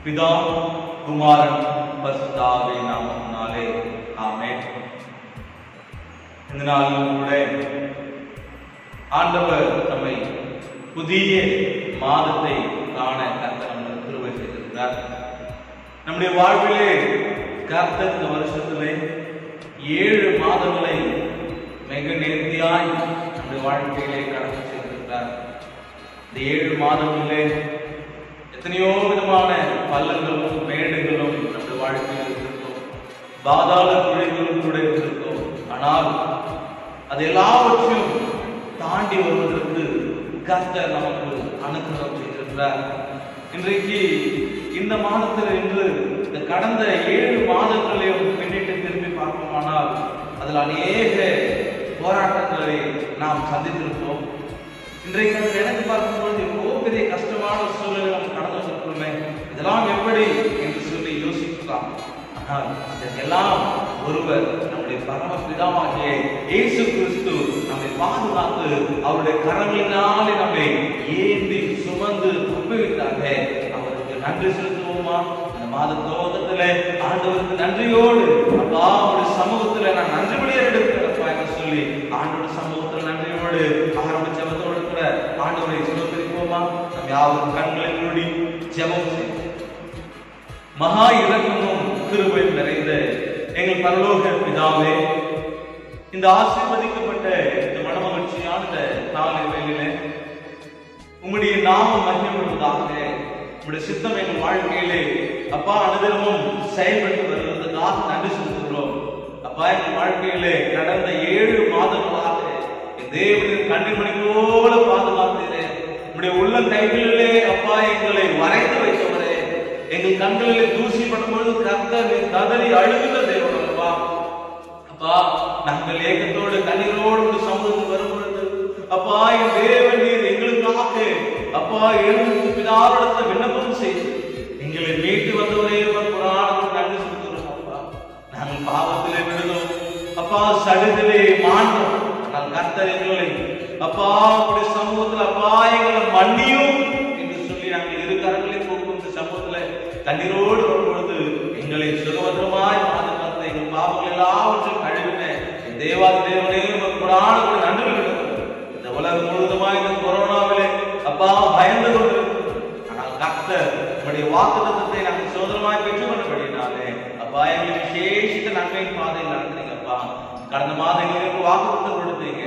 பிதா குமாரன் பரிசுத்தாவின் நாமத்தினாலே ஆமென். இந்த நாளிலும் கூட ஆண்டவர் நம்மை புதிய மாதத்தை காண கர்த்தர் நமக்கு கிருபை செய்திருக்கிறார். நம்முடைய வாழ்விலே கர்த்தர் இந்த வருஷத்திலே 7 மாதங்களை மிக நேர்த்தியாய் நம்முடைய வாழ்க்கையிலே கடந்து செய்திருக்கிறார். இந்த 7 மாதங்களிலே எத்தனையோ விதமான பள்ளங்களும் மேடுகளும் நம்முடைய வாழ்க்கையில் இருந்திருக்கும், பாதாள குழிகளும் கூட இருந்திருக்கும். ஆனால் அது எல்லாவற்றையும் தாண்டி வருவதற்கு கர்த்தர் நமக்கு அனுகிரகம் செய்திருக்கிறார். இன்றைக்கு இந்த மாதத்தில் இன்று இந்த கடந்த 7 மாதங்களையும் பின்னிட்டு திரும்பி பார்ப்போமானால் அதில் அநேக போராட்டங்களை நாம் சந்தித்திருப்போம். இன்றைக்கு அந்த நினைத்து பார்க்கும்போது எவ்வளோ பெரிய கஷ்டமான சூழ்நிலை நம்ம கடந்து வந்திருக்கிறோமே, இதெல்லாம் எப்படி என்று சொல்லி யோசிக்கலாம். ஆனால் இதெல்லாம் ஒருவர் நம்முடைய பரம பிதாவாகிய இயேசு கிறிஸ்து நம்மை பாதுகாத்து அவருடைய கரங்களினாலே நம்மை ஏந்தி சுமந்து ஒப்புவித்தாங்க. அவருக்கு நன்றி செலுத்துவோமா? இந்த மாத துவக்கத்துல ஆண்டவருக்கு நன்றியோடு அப்பா அவருடைய சமூகத்துல நான் நன்றி வழியை எடுக்கிறப்பா என்று சொல்லி ஆண்டோட சமூகத்துல நன்றியோடு ஆரம்ப ஜெபத்தோடு கூட ஆண்டவரை ஸ்தோத்திரிப்போமா? நம் யாவரும் கண்களை மூடி ஜெபம் செய்வோம். மகா இரக்கமும் கிருபையும் நிறைந்த எங்கள் பரலோக பிதாவே, இந்த ஆசீர்வதிக்கப்பட்ட இந்த மனமகிழ்ச்சியான இந்த காலை வேளையிலே உம்முடைய நாமம் மகிமைப்படுவதாக. உம்முடைய சித்தம் எங்கள் வாழ்க்கையிலே அப்பா அனுதினமும் செயல்பட்டு வருவதற்காக நன்றி செலுத்துகிறோம். அப்பா எங்கள் வாழ்க்கையிலே கடந்த 7 மாதங்களாக தேவனின் கண்ணிமணி போல பாதுகாத்தீரே. உம்முடைய உள்ள கைகளிலே அப்பா எங்களை வரைந்து வைத்தவரே. எங்கள் கண்களிலே தூசி படும்பொழுது கர்த்தர் கதறி அழுகிற தேவன் அல்லவா. அப்பா நாங்கள் ஏகத்தோடு கண்ணீரோடு சமூகத்தில் வரும்பொழுது அப்பா என் தேவன் நீர் எங்களுக்காக அப்பா எழுந்து பிதாவிடத்தை விண்ணப்பம் செய்து எங்களை மீட்டு வந்தவரே புராணத்தில் நன்றி செலுத்துகிறோம். அப்பா நாங்கள் பாவத்திலே விழுந்தோம், அப்பா சடுதிலே மாண்டோம். நான் கர்த்தர் எங்களை அப்பா உடைய சமூகத்தில் அப்பா எங்களை மன்னியும் என்று சொல்லி நாங்கள் இரு கரங்களை போக்கும் இந்த சமூகத்துல கண்ணீரோடு வரும்பொழுது எங்களை சுகபத்திரமாய் பாதுகாத்த எங்கள் பாவங்கள் எல்லாவற்றையும் கழுவின என் தேவாதி தேவனே புராண நன்றி விடுகிறது. இந்த உலகம் முழுவதுமாய் இந்த கொரோனாவிலே அப்பா பயந்து கொண்டு, ஆனால் கர்த்தர் நம்முடைய வாக்குத்தத்தத்தை நாங்கள் சோதனமாய் பெற்றுக் கொண்டபடினாலே அப்பா எங்களை விசேஷித்த நன்மையின் பாதையில் நடத்துறீங்க. அப்பா கடந்த மாதங்களுக்கு வாக்குத்தத்தம் கொடுத்தீங்க.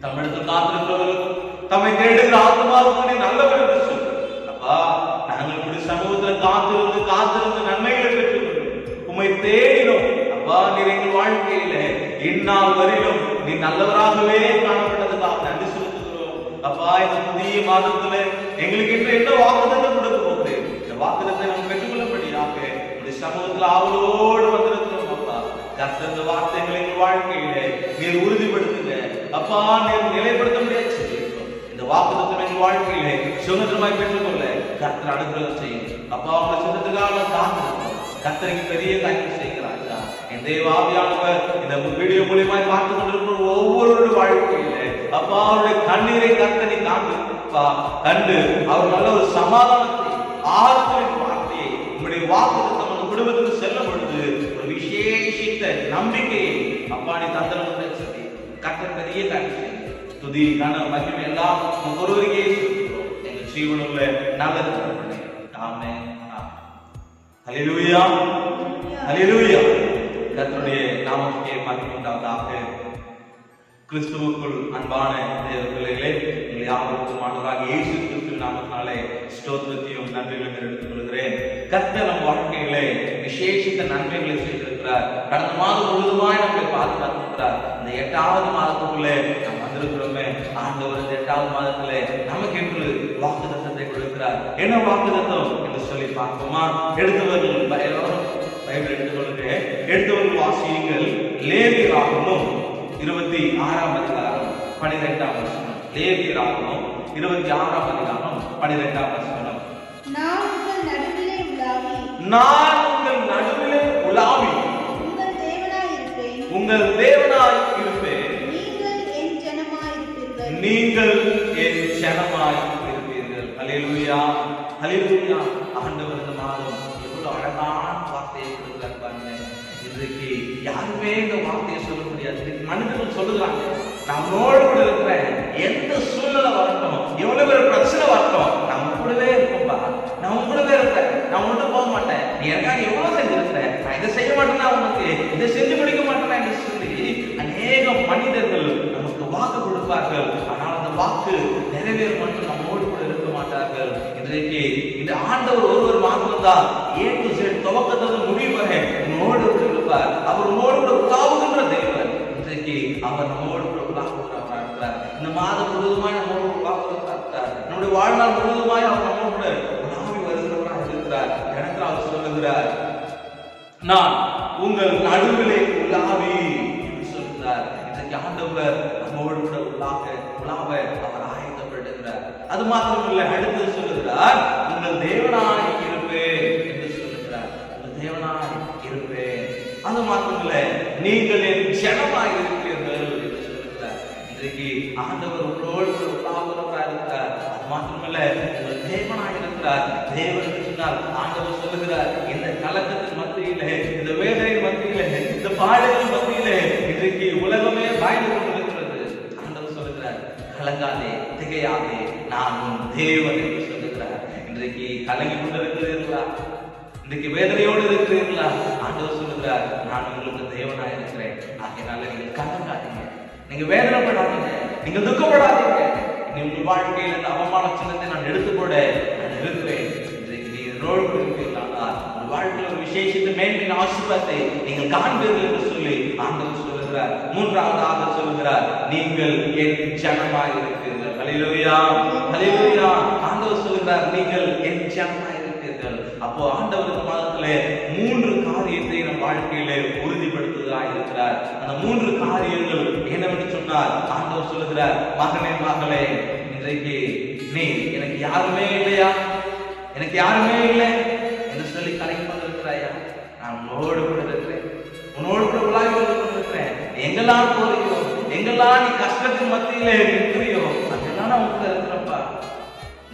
தமிழத்தில் காத்திருக்கிறவர்களுக்கும் தம்மை தேடுகிற ஆத்மாவுக்கு நல்லவர் என்று சொல்லு. அப்பா நாங்கள் இப்படி சமூகத்தில் காத்திருந்து நன்மைகளை பெற்றுக்கொண்டு உம்மை தேடினோம். அப்பா நீர் எங்கள் வாழ்க்கையில இந்நாள் வரையிலும் நீ நல்லவராகவே காணப்பட்டதுக்காக நன்றி செலுத்துகிறோம். அப்பா இந்த புதிய மாதத்துல எங்களுக்கு என்று என்ன வாக்குத்தத்தம் கொடுக்க போகிறேன், இந்த வாக்குத்தத்தை நாம் பெற்றுக்கொள்ளபடியாக இந்த சமூகத்தில் ஆவலோடு வந்திருக்கிறோம். அப்பா கர்த்தர் இந்த வார்த்தைகளை எங்கள் வாழ்க்கையில நீர் உறுதிப்படுத்துங்க. அப்பா நீர் நிலைப்படுத்த முடியாது சொல்லியிருக்கோம். இந்த வாக்குத்தத்தம் எங்கள் வாழ்க்கையில சுதந்திரமாய் பெற்றுக்கொள்ள கர்த்தர் அனுகிரகம் செய்யும். அப்பா உங்களை சுதந்திரத்துக்காக காத்திருக்கோம். கர்த்தருக்கு பெரிய காரியம் செய்கிறார். என் தேவாவியானவர் இந்த வீடியோ மூலியமாய் பார்த்து கொண்டிருக்கிற ஒவ்வொருவருடைய வாழ்க்கையில அப்பா அவருடைய கண்ணீரை கர்த்தரை கண்டு அவர் நல்ல ஒரு சமாதானத்தை ஆறுதலின் வார்த்தையை உங்களுடைய வாக்குத்தத்தம் அந்த குடும்பத்துக்கு செல்லும் பொழுது ஒரு விசேஷித்த நம்பிக்கையை அப்பா நீ தந்திரம் சொல்லி கர்த்தர் பெரிய காரியம் துதி கன மகிமை எல்லாம் ஒருவருக்கே சொல்கிறோம். எங்கள் ஜீவனுள்ள நல்லது. ஆமென். ஹல்லேலூயா, ஹல்லேலூயா. கர்த்தருடைய நாமத்துக்கே மகிமை உண்டாவதாக. கிறிஸ்துவுக்குள் அன்பான தேவ பிள்ளைகளே, உங்கள் யாவருக்கும் ஆண்டவராகிய இயேசு கிறிஸ்துவின் நாமத்தினாலே ஸ்தோத்திரத்தையும் நன்றிகளையும் எடுத்துக் கொள்கிறேன். கர்த்தர் நம் வாழ்க்கையிலே விசேஷித்த நன்மைகளை செய்திருக்கிறார். கடந்த மாதம் முழுவதுமாய் நம்மை பாதுகாத்திருக்கிறார். இந்த 8வது மாதத்துக்குள்ளே நாம் வந்திருக்கிறோமே, ஆண்டவர் இந்த 8வது மாதத்திலே நமக்கு என்று வாக்குத்தத்தத்தை கொடுக்கிறார். என்ன வாக்குத்தத்தம் என்று சொல்லி பார்ப்போமா? எடுத்தவர்கள் பைபிள் எடுத்தவர்கள் வாசியுங்கள். லேவியராகமம் 26ஆம் அதிகாரம் 12ஆம் வசனம். லேவியராகமம் 26ஆம் அதிகாரம் 12ஆம் வசனம். நான் உங்கள் நடுவிலே உலாவி உங்கள் தேவனாய் இருப்பேன். நீங்கள் என் ஜனமாய் இருப்பீர்கள். அல்லேலூயா. ஹல்லேலூயா. ஆண்டவர் இந்த மாதம் எவ்வளவு அழகான வார்த்தையை கொடுக்கிறார் பாருங்க. இன்றைக்கு யாருமே இந்த வார்த்தையை சொல்ல முடியாது. மனிதர்கள் சொல்லுகிறாங்க, நான் உன்னோடு கூட இருக்கிறேன், எந்த சூழ்நிலை வரட்டும், எவ்வளவு பேர் பிரச்சனை வரட்டும், நான் கூடவே இருப்பேன்பா, நான் உங்களவே இருப்பேன், நான் உன்கிட்ட போக மாட்டேன், நீ எனக்காக எவ்வளவு செஞ்சிருக்கிறேன், நான் இதை செய்ய மாட்டேன்னா உனக்கு இதை செஞ்சு முடிக்க மாட்டேன்னா என்று சொல்லி அநேக மனிதர்கள் நமக்கு வாக்கு கொடுப்பார்கள். ஆனால் அந்த வாக்கு நிறைவேறும் மட்டும் நம்மோடு கூட இருக்க மாட்டார்கள். இன்றைக்கு இந்த ஆண்டவர் ஒருவர் மாத்திரம்தான் A to Z துவக்கத்திலிருந்து முடிவு வரை உன்னோடு இருப்பார். அவர் உன்னோடு கூட உலாவுகின்ற தேவன். இன்றைக்கு அவர் நம்மோடு கூட உலாவுகிறவராக இருக்கிறார். இந்த மாதம் முழுவதுமாய் நம்மோடு உலாவுகிறவராக இருக்கிறார். நம்முடைய வாழ்நாள் முழுவதுமாய் அவர் நம்மோடு கூட உலாவி வருகிறவராக இருக்கிறார். எனக்கு அவர் சொல்லுகிறார், நான் உங்கள் நடுவிலே உலாவி என்று சொல்கிறார். இன்றைக்கு ஆண்டவர் நம்மோடு கூட உலாவ அவர் ஆயத்தப்படுகிறார். அது மாத்திரமில்லை, அடுத்து சொல்லுகிறார், உங்கள் தேவனாய் இருப்பேன் என்று சொல்லுகிறார். உங்கள் தேவனாய் இருப்பேன். அது மாத்திரமில்லை, நீங்கள் என் ஜனமாய் இருக்கிறீர்கள் என்று சொல்லுகிறார். இன்றைக்கு ஆண்டவர் உங்களோடு கூட உலாவுகிறவராக இருக்கிறார். அது மாத்திரமல்ல, உங்கள் தேவனாய் இருக்கிறார். தேவன் என்று சொன்னால் ஆண்டவர் சொல்லுகிறார், இந்த கலக்கத்தின் மத்தியிலே, இந்த வேதனையின் மத்தியிலே, இந்த பாடுகளின் மத்தியிலே இன்றைக்கு உலகமே பயந்து கொண்டிருக்கிறது. ஆண்டவர் சொல்லுகிறார், கலங்காதே, திகையாதே, நான் உன் தேவன் என்று சொல்லுகிறார். இன்றைக்கு கலங்கி கொண்டிருக்கிறீர்களா? இன்றைக்கு வேதனையோடு இருக்கிறீர்களா? ஆண்டவர் சொல்லுகிறார், நான் உங்களுக்கு தேவனாய் இருக்கிறேன். ஆகையினால நீங்கள் கலங்காதீங்க, நீங்க வேதனைப்படாதீங்க, நீங்க துக்கப்படாதீங்க. உங்கள் வாழ்க்கையில் இந்த அவமான சின்னத்தை நான் எடுத்துக்கொள்ள நான் இருக்கிறேன். இன்றைக்கு நீ என்னோடு இருக்கிறீர்களானால் உங்கள் வாழ்க்கையில் ஒரு விசேஷத்தை மேன்மையின் ஆசீர்வாதத்தை நீங்கள் காண்பீர்கள் என்று சொல்லி ஆண்டவர் சொல்லுகிறார். மூன்றாவதாக சொல்லுகிறார், நீங்கள் என் ஜனமாய் இருக்கிறீர்கள். ஹல்லேலூயா, ஹல்லேலூயா. ஆண்டவர் சொல்லுகிறார், நீங்கள் என் ஜனமாய் இருக்கிறீர்கள். அப்போ ஆண்டவர் இந்த மாதத்திலே 3 காரியத்தை நம் வாழ்க்கையிலே உறுதிப்படுத்துவதாக இருக்கிறார். அந்த 3 காரியங்கள் என்னவென்று சொன்னால் ஆண்டவர் சொல்லுகிறார், மகனே மகளே, இன்றைக்கு நீ எனக்கு யாருமே இல்லையா, எனக்கு யாருமே இல்லை என்று சொல்லி கலங்கி கொண்டிருக்கிறாயா? நான் உன்னோடு கூட இருக்கிறேன், உன்னோடு கூட உலாவி வந்து கொண்டிருக்கிறேன். எங்கெல்லாம் போறியோ, எங்கெல்லாம் நீ கஷ்டத்தின் மத்தியிலே இருக்கிறியோ, அங்கெல்லாம் நான் உங்க இருக்கிறப்பா.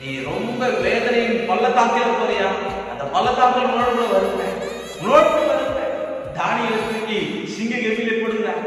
நீ ரொம்ப வேதனையின் பள்ளத்தாக்கில போறியா, அந்த பள்ளத்தாக்கில் உன்னோடு கூட வருகிறேன், உன்னோடு கூட வருகிறேன். தானியேலை தூக்கி சிங்க கெபியிலே போடுகிறார்.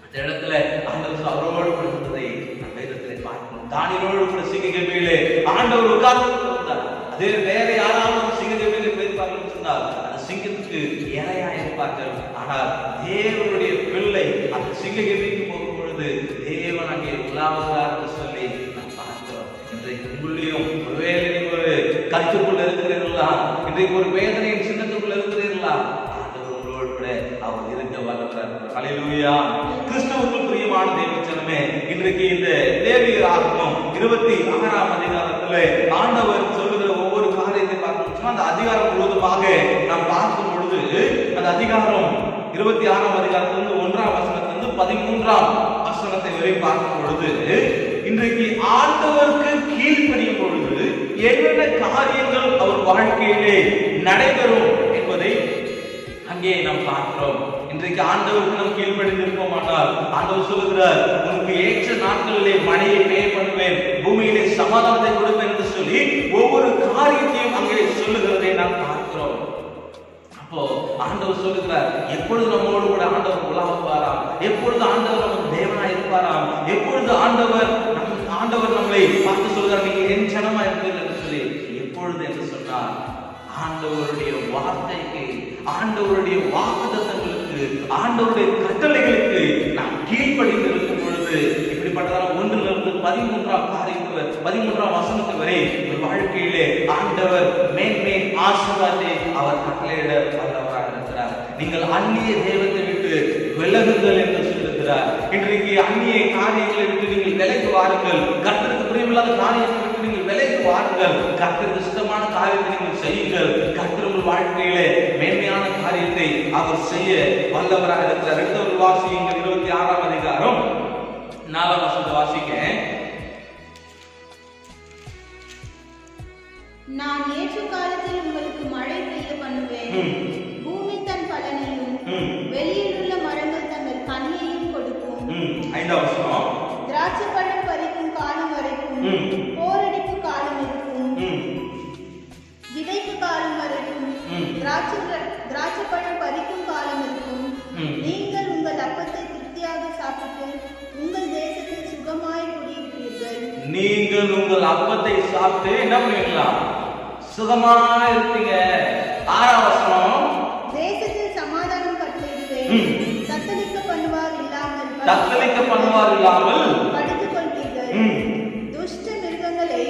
அந்த இடத்துல ஆண்டவர் அவரோடு கூட இருந்ததை நம் வேதத்திலே பார்க்கிறோம். தானியேலோடு கூட சிங்க கெபியிலே ஆண்டவர் உட்கார்ந்து கொண்டிருந்தார். அதே வேற யாராவது சிங்க கெபியிலே போயிருப்பார்கள் சொன்னால் அந்த சிங்கத்துக்கு இரையா இருப்பார்கள். ஆனால் தேவனுடைய பிள்ளை அந்த சிங்க கெபிக்கு போகும் பொழுது தேவன் அங்கே உலாவுகிறார் என்று சொல்லி நாம் பார்க்கிறோம். இன்றைக்கு உங்களையும் ஒருவேளை நீங்க ஒரு கற்றுக்குள்ள இருக்கிறீர்களா, இன்றைக்கு ஒரு வேதனையின் சின்னத்துக்குள்ள இருக்கிறீர்களா, ஆண்டவர் உங்களோடு கூட அவர் இருக்க வல்லவராக. ஹல்லேலூயா. கிறிஸ்துவுக்குள் பிரியமான தேவஜனமே, இன்றைக்கு இந்த லேவியராகமம் 26ஆம் அதிகாரத்திலே ஆண்டவர் சொல்லுகிற ஒவ்வொரு காரியத்தை பார்க்கணும். அந்த அதிகாரம் முழுவதுமாக நாம் பார்க்கும் பொழுது அந்த அதிகாரம் 26ஆம் அதிகாரத்திலிருந்து 1ஆம் வசனத்திலிருந்து 13ஆம் வசனத்தை வரை பார்க்கும் பொழுது இன்றைக்கு ஆண்டவருக்கு கீழ்ப்படியும் பொழுது என்னென்ன காரியங்கள் அவர் வாழ்க்கையிலே நடைபெறும் என்பதை அங்கே நாம் பார்க்கிறோம். இன்றைக்கு ஆண்டவருக்கு நாம் கீழ்ப்படிந்திருப்போம் ஆனால் ஆண்டவர் சொல்லுகிறார், உனக்கு ஏற்ற நாட்களிலே மழையை பெய்ய பண்ணுவேன், பூமியிலே சமாதானத்தை கொடுப்பேன் என்று சொல்லி ஒவ்வொரு காரியத்தையும் அங்கே சொல்லுகிறதை நாம் பார்க்கிறோம். அப்போ ஆண்டவர் சொல்லுகிறார், எப்பொழுது நம்மோடு கூட ஆண்டவர் உலாவுவாராம், எப்பொழுது ஆண்டவர் நமக்கு தேவனாய் இருப்பாராம், எப்பொழுது ஆண்டவர் நம்மளை பார்த்து சொல்கிறார், நீங்க என் ஜனமா இருக்கிறீர்கள் என்று சொல்லி. எப்பொழுது என்று சொன்னார், ஆண்டவருடைய வார்த்தைக்கு, ஆண்டவருடைய வாக்குத்தத்தங்களுக்கு, ஆண்டவருடைய கட்டளைகளுக்கு நாம் கீழ்ப்படிந்து இருக்கும் பொழுது இப்படிப்பட்டதான 1லிருந்து 13ஆம் வசனத்து வரை வாழ்க்கையிலே ஆண்டவர் மேன்மை ஆசீர்வாதத்தை அவர் கட்டளையிட வல்லவராக இருக்கிறார். நீங்கள் அந்நிய தெய்வத்தை விட்டு விலகுங்கள் என்று சொல்லுகிறார். இன்றைக்கு அந்நிய காரியங்களை விட்டு நீங்கள் விலகி வாருங்கள், கர்த்தருக்கு பிரியமில்லாத காரியத்தை விட்டு நீங்கள் விலகி வாருங்கள், கர்த்தருக்கு இஷ்டமான காரியத்தை நீங்கள் செய்யுங்கள். கர்த்தர் உங்கள் வாழ்க்கையிலே மேன்மையான காரியத்தை அவர் செய்ய வல்லவராக இருக்கிறார். அடுத்த வாசியுங்கள் 26ஆம் அதிகாரம் 4ஆம் வசனத்தை வாசிக்க. நான் ஏற்ற காலத்தில் உங்களுக்கு மழை பெய்ய பண்ணுவேன், பூமி தன் பலனையும் வெளியில் உள்ள மரங்கள் தங்கள் கனியையும் கொடுக்கும். 5ஆம் வசனம், திராட்சை பழம் பறிக்கும் காலம் வரைக்கும் போரடிப்பு காலம் இருக்கும். விதைப்பு காலம் வரைக்கும் திராட்சைப்பழம் பறிக்கும் காலம் இருக்கும். நீங்கள் உங்கள் அப்பத்தை திருப்தியாக சாப்பிட்டு உங்கள் தேசத்தில் சுகமாய் குடியிருப்பீர்கள். நீங்கள் உங்கள் அப்பத்தை சாப்பிட்டு என்ன பண்ணுவீங்களா? சுகமா இருப்பீங்க. 6ஆம் வசனம், தேசத்தில் சமாதானம் கட்டளையிடுவேன். தத்தளிக்க பண்ணுவார் இல்லாமல் படித்துக் கொள்வீர்கள். துஷ்ட மிருகங்களை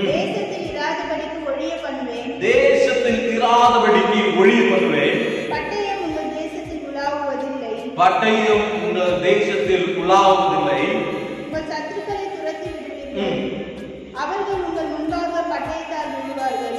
தேசத்தில் இராதபடிக்கு ஒழிய பண்ணுவேன். பட்டயம் உங்கள் தேசத்தில் உலாவுவதில்லை. உங்கள் சத்துருக்களை துரத்தி விடுவீர்கள். அவர்கள் உங்கள் முன்பாக பட்டயத்தால் விழுவார்கள்.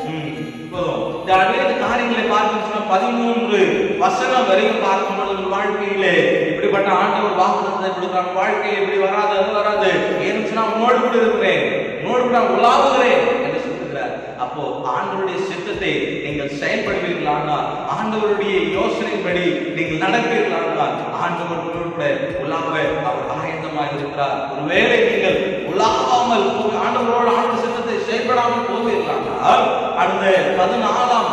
காரியங்களை பார்க்கணும். 13 வசனம் வரையும் பார்க்கும்போது வாழ்க்கையிலே இப்படிப்பட்ட ஆண்டவர் வாக்குத்தத்தத்தை கொடுக்கிறார். வாழ்க்கையில் இப்படி வராது, அது வராது, ஏன்னு சொன்னா உன்னோடு கூட இருக்கிறேன், உன்னோடு கூட உலாவுகிறேன் என்று சொல்லுகிறார். அப்போ ஆண்டவருடைய சித்தத்தை நீங்கள் செயல்படுவீர்களானால், ஆண்டவருடைய யோசனைப்படி நீங்கள் நடப்பீர்களானால், ஆண்டவர் உங்களோடு கூட உலாவ அவர் ஆயத்தமாக இருக்கிறார். ஒருவேளை நீங்கள் உலாவாமல் ஆண்டவரோடு ஆண்டவர் சித்தத்தை செயல்படாமல் போவீர்களானால், அடுத்த 14ஆம்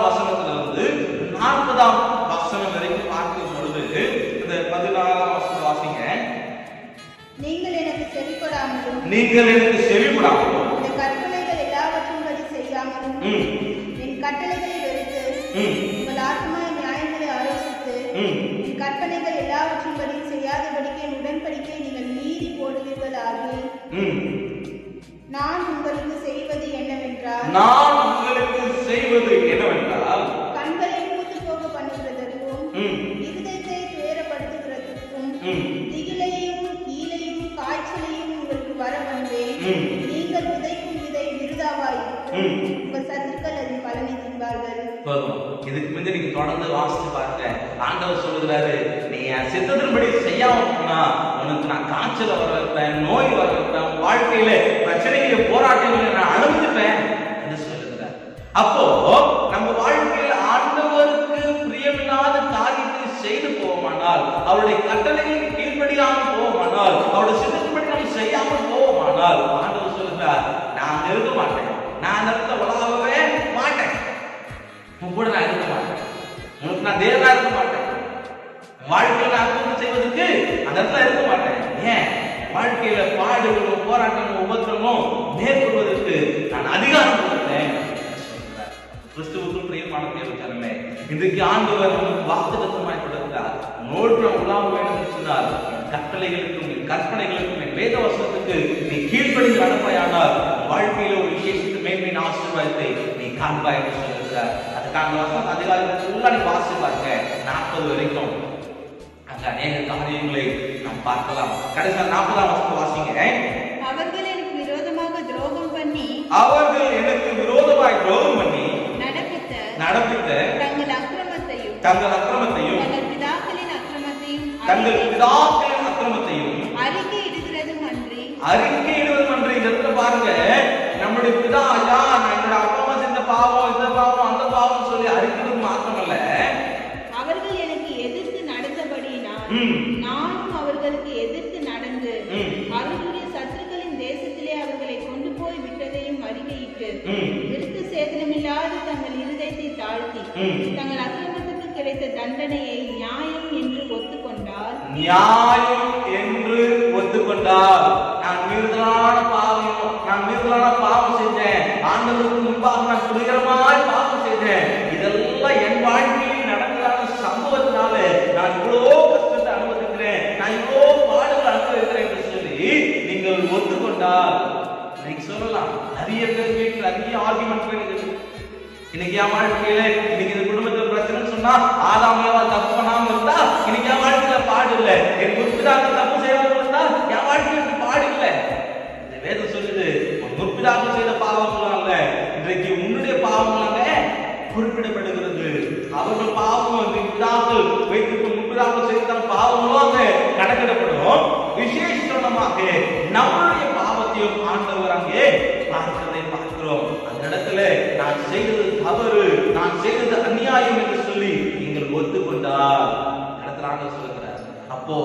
வசனத்திலிருந்து 40ஆம் வசனம் வரைக்கும் பார்க்கும் பொழுது, இந்த 14ஆம் வசனம் வாசிங்க. நீங்கள் எனக்கு செவிப்படாமலும் இந்த கற்பனைகள் எல்லாவற்றின்படி செய்யாமலும் என் கட்டளைகளை வெறுத்து உங்கள் ஆத்மா நியாயங்களை ஆலோசித்து என் கற்பனைகள் எல்லாவற்றின்படி செய்யாதபடிக்கு என் உடன்படிக்கை நீங்கள் மீறி போடுவீர்களாக, நான் உங்களுக்கு செய்வது என்னவென்றால் கண்களை பூத்து போக பண்ணுகிறதற்கும் இருதயத்தை துயரப்படுத்துகிறதற்கும் திகிலையும் ஈலையும் காய்ச்சலையும் உங்களுக்கு வர வந்தேன். நீங்கள் விதைக்கும் விதை விருதாவாயிருக்கும். உங்கள் சத்துருக்கள் அதன் பலனை தின்பார்கள். இதுக்கு முந்தைய நீங்க தொடர்ந்து வாசிச்சு பாருங்க. ஆண்டவர் சொல்லுகிறாரு, நீ என் சித்தத்தின்படி செய்யாம போனா உனக்கு நான் காய்ச்சல வர வைப்பேன், நோய் வர வைப்பேன், வாழ்க்கையில பிரச்சனைகளை போராட்டங்களை நான் அனுமதிப்பேன் என்று சொல்லுகிறார். அப்போ நம்ம வாழ்க்கையில ஆண்டவருக்கு பிரியமில்லாத காரியத்தை செய்து போவோமானால், அவருடைய கட்டளைகளுக்கு கீழ்ப்படியாமல் போவோமானால், அவருடைய சித்தத்தின்படி நம்ம செய்யாமல் போவோமானால், ஆண்டவர் சொல்லுகிறார், நான் நிறுத்த மாட்டேன், நான் நிறுத்த உலாவவே மாட்டேன், கூட நான் இருக்க மாட்டேன், உனக்கு நான் தேவனா இருக்க மாட்டேன், வாழ்க்கையில அற்புதம் செய்வதற்கு அந்த இடத்துல இருக்க மாட்டேன். ஏன்? வாழ்க்கையில பாடுகளும் போராட்டமும் உபத்திரமும் மேற்கொள்வதற்கு நான் அதிகாரம் கொடுத்தேன். கிறிஸ்துவுக்குள் பிரியமான தேவஜனமே, இன்றைக்கு ஆண்டவர் நமக்கு வாக்குத்தத்தமாய் கொடுக்கிறார். நோடு உலாவ வேண்டும் என்று சொன்னார். கட்டளைகளுக்கும் கற்பனைகளுக்கும் வேத வசனத்துக்கு நீ கீழ்ப்படிந்து நடப்பாயானால் வாழ்க்கையில ஒரு விசேஷத்து மேன்மையின் ஆசீர்வாதத்தை நீ காண்பாய் என்று சொல்லுகிறார். அதுக்காக வசனம் அதிகாரத்துக்குள்ள நீ வாசி பார்க்க 40 வரைக்கும் அங்க அநேக காரியங்களை நாம் பார்க்கலாம். கடைசியா 40ஆம் வசனம் வாசிங்க. அவர்கள் எனக்கு விரோதமாக துரோகம் பண்ணி நடப்பித்த தங்கள் அக்கிரமத்தையும் தங்கள் பிதாக்களின் அக்கிரமத்தையும் அறிக்கையிடுவதும் அன்றி இந்த இடத்துல பாருங்க, நம்முடைய பிதா ஐயா என்னோட அப்பா செஞ்ச பாவம், இந்த பாவம், அந்த பாவம் சொல்லி அறிக்கிறது மாத்திரமல்ல, அவர்கள் எனக்கு எதிர்த்து நடந்தபடியினால் நானும் அவர்களுக்கு எதிர்த்து நடந்து அவர்களுடைய சத்துருக்களின் தேசத்திலே அவர்களை கொண்டு போய் விட்டதையும் அறிக்கையிட்டு விருத்த சேதனமில்லாத தங்கள் இருதயத்தை தாழ்த்தி தங்கள் அக்கிரமத்துக்கு கிடைத்த தண்டனையை நியாயம் என்று ஒத்துக்கொண்டால் நான் மீறுதலான பாவம் செஞ்சேன், ஆண்டவருக்கு முன்பாக நான் துணிகரமாய் பாவம் செய்தேன், இதெல்லாம் என் வாழ்க்கையில் நடந்ததான சம்பவத்தினால நான் இவ்வளோ கஷ்டத்தை அனுபவிக்கிறேன், நான் இவ்வளோ பாடுகள் அனுபவிக்கிறேன் என்று சொல்லி நீங்கள் ஒத்துக்கொண்டால், நீங்க சொல்லலாம் நிறைய பேர் வீட்டில் நிறைய ஆர்குமெண்ட் இன்னைக்கு என் வாழ்க்கையில இன்னைக்கு இந்த குடும்பத்தில் பிரச்சனை சொன்னா ஆதாமியாவா தப்பு பண்ணாம இருந்தா இன்னைக்கு என் வாழ்க்கையில பாடு இல்லை, என் முற்பிதாக்கள் தப்பு செய்யாம இருந்தா என் வாழ்க்கையில பாடு இல்லை. இந்த வேதம் சொல்லுது, முற்பிதாக்கள் செய்த பாவங்களும் அல்ல, இன்றைக்கு உன்னுடைய பாவங்களாக குறிப்பிடப்படுகிறது. அவர்கள் பாவம் பிதாக்கள் வைத்து முற்பிதாக்கள் செய்த பாவங்களும் அங்கே கணக்கிடப்படும். விசேஷமாக நம்முடைய பாவத்தையும் ஆண்டவர் அங்கே பார்க்கிறதை பார்க்கிறோம். அந்த இடத்துல நான் செய்தது தவறு, நான் செய்தது அநியாயம் என்று சொல்லி நீங்கள் ஒத்துக்கொண்டால் இடத்துல ஆண்டவர் சொல்லுகிறார். அப்போ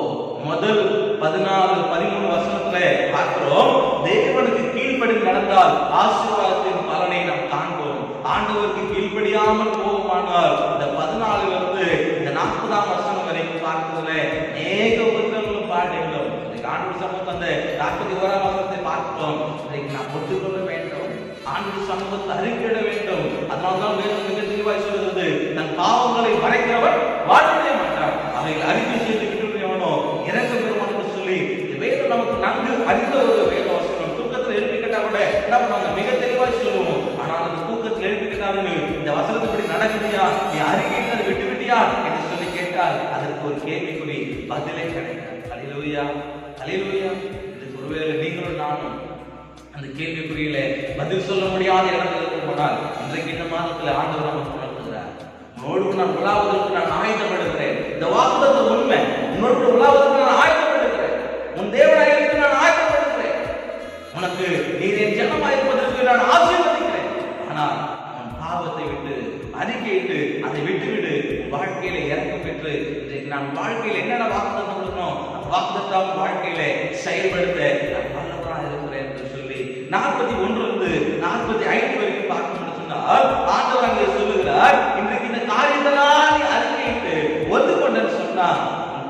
முதல் 14-13 வசனத்துல பார்க்கிறோம், தேவனுக்கு கீழ்ப்படி நடந்தால் ஆசீர்வாதத்தின் பலனை நாம் காண்போம். ஆண்டவருக்கு கீழ்ப்படியாமல் போவோமானால் இந்த 14 இருந்து இந்த 40ஆம் வசனம் வரைக்கும் பார்க்கிறதுல அநேக உபத்திரங்களும் பாடுகளும் ஆண்டவர் சமூகத்தை அந்த 41ஆம் வசனத்தை பார்க்கிறோம். இன்றைக்கு நாம் ஒத்துக்கொள்ள வேண்டும், ஆண்டவர் சமூகத்தை அறிக்கையிட வேண்டும். அதனால்தான் வேதம் மிக தெளிவாய் சொல்கிறது, தன் பாவங்களை மறைக்கிறவர் வாழ்க்கையே மாட்டார், அவைகளை அறிக்கை செய்து விட்டுவிடுவனோ இறக்க பெறுவான் என்று சொல்லி வேதம் நமக்கு நன்கு அறிந்த ஒரு வேத வசனம். தூக்கத்தில் எழுப்பிக்கிட்டா கூட என்ன பண்ணுவாங்க, மிக தெளிவாய் சொல்லுவோம். ஆனால் அந்த தூக்கத்தில் எழுப்பிக்கிட்டாரு இந்த வசனத்துப்படி நடக்குதியா, நீ அறிக்கையிட்டதை விட்டு விட்டியா என்று சொல்லி கேட்டால் அதற்கு ஒரு கேள்விக்குறி பதிலே கிடைக்காது. அல்லேலூயா, அல்லேலூயா. இதுக்கு ஒருவேளை நீங்களும் நானும் அந்த கேள்விக்குறியில பதில் சொல்ல முடியாத இடத்துல இருக்க போனால் இன்றைக்கு இந்த மாதத்துல ஆண்டவர் நமக்கு உணர்த்துகிறார், உன்னோடு நான் உலாவதற்கு நான் ஆயத்தப்படுகிறேன். இந்த வாக்குத்தத்தம் உண்மை, உன்னோடு உலாவதற்கு நான் ஆயத்தப்படுகிறேன், உன் தேவனாயிருக்கு நான் ஆயத்தப்படுகிறேன், உனக்கு நீர் என் ஜனமாயிருப்பதற்கு நான் ஆசீர்வதிக்கிறேன். ஆனால் உன் பாவத்தை விட்டு அறிக்கையிட்டு அதை விட்டுவிடு, வாழ்க்கையில இறக்கம் பெற்று இன்றைக்கு நான் வாழ்க்கையில என்னென்ன வாக்குத்தத்தம் கொடுக்கணும் அந்த வாக்குத்தத்தம் வாழ்க்கையில செயல்படுத்த நான் வல்லவராக இருக்கிறேன் என்று சொல்லி 41 இருந்து 45 வரைக்கும் பார்க்கணும்னு சொன்னால் ஆண்டவர் அங்கே சொல்லுகிறார், இன்றைக்கு இந்த காரியத்தெல்லாம் நீ அறிக்கையிட்டு ஒத்துக்கொண்டன்னு சொன்னா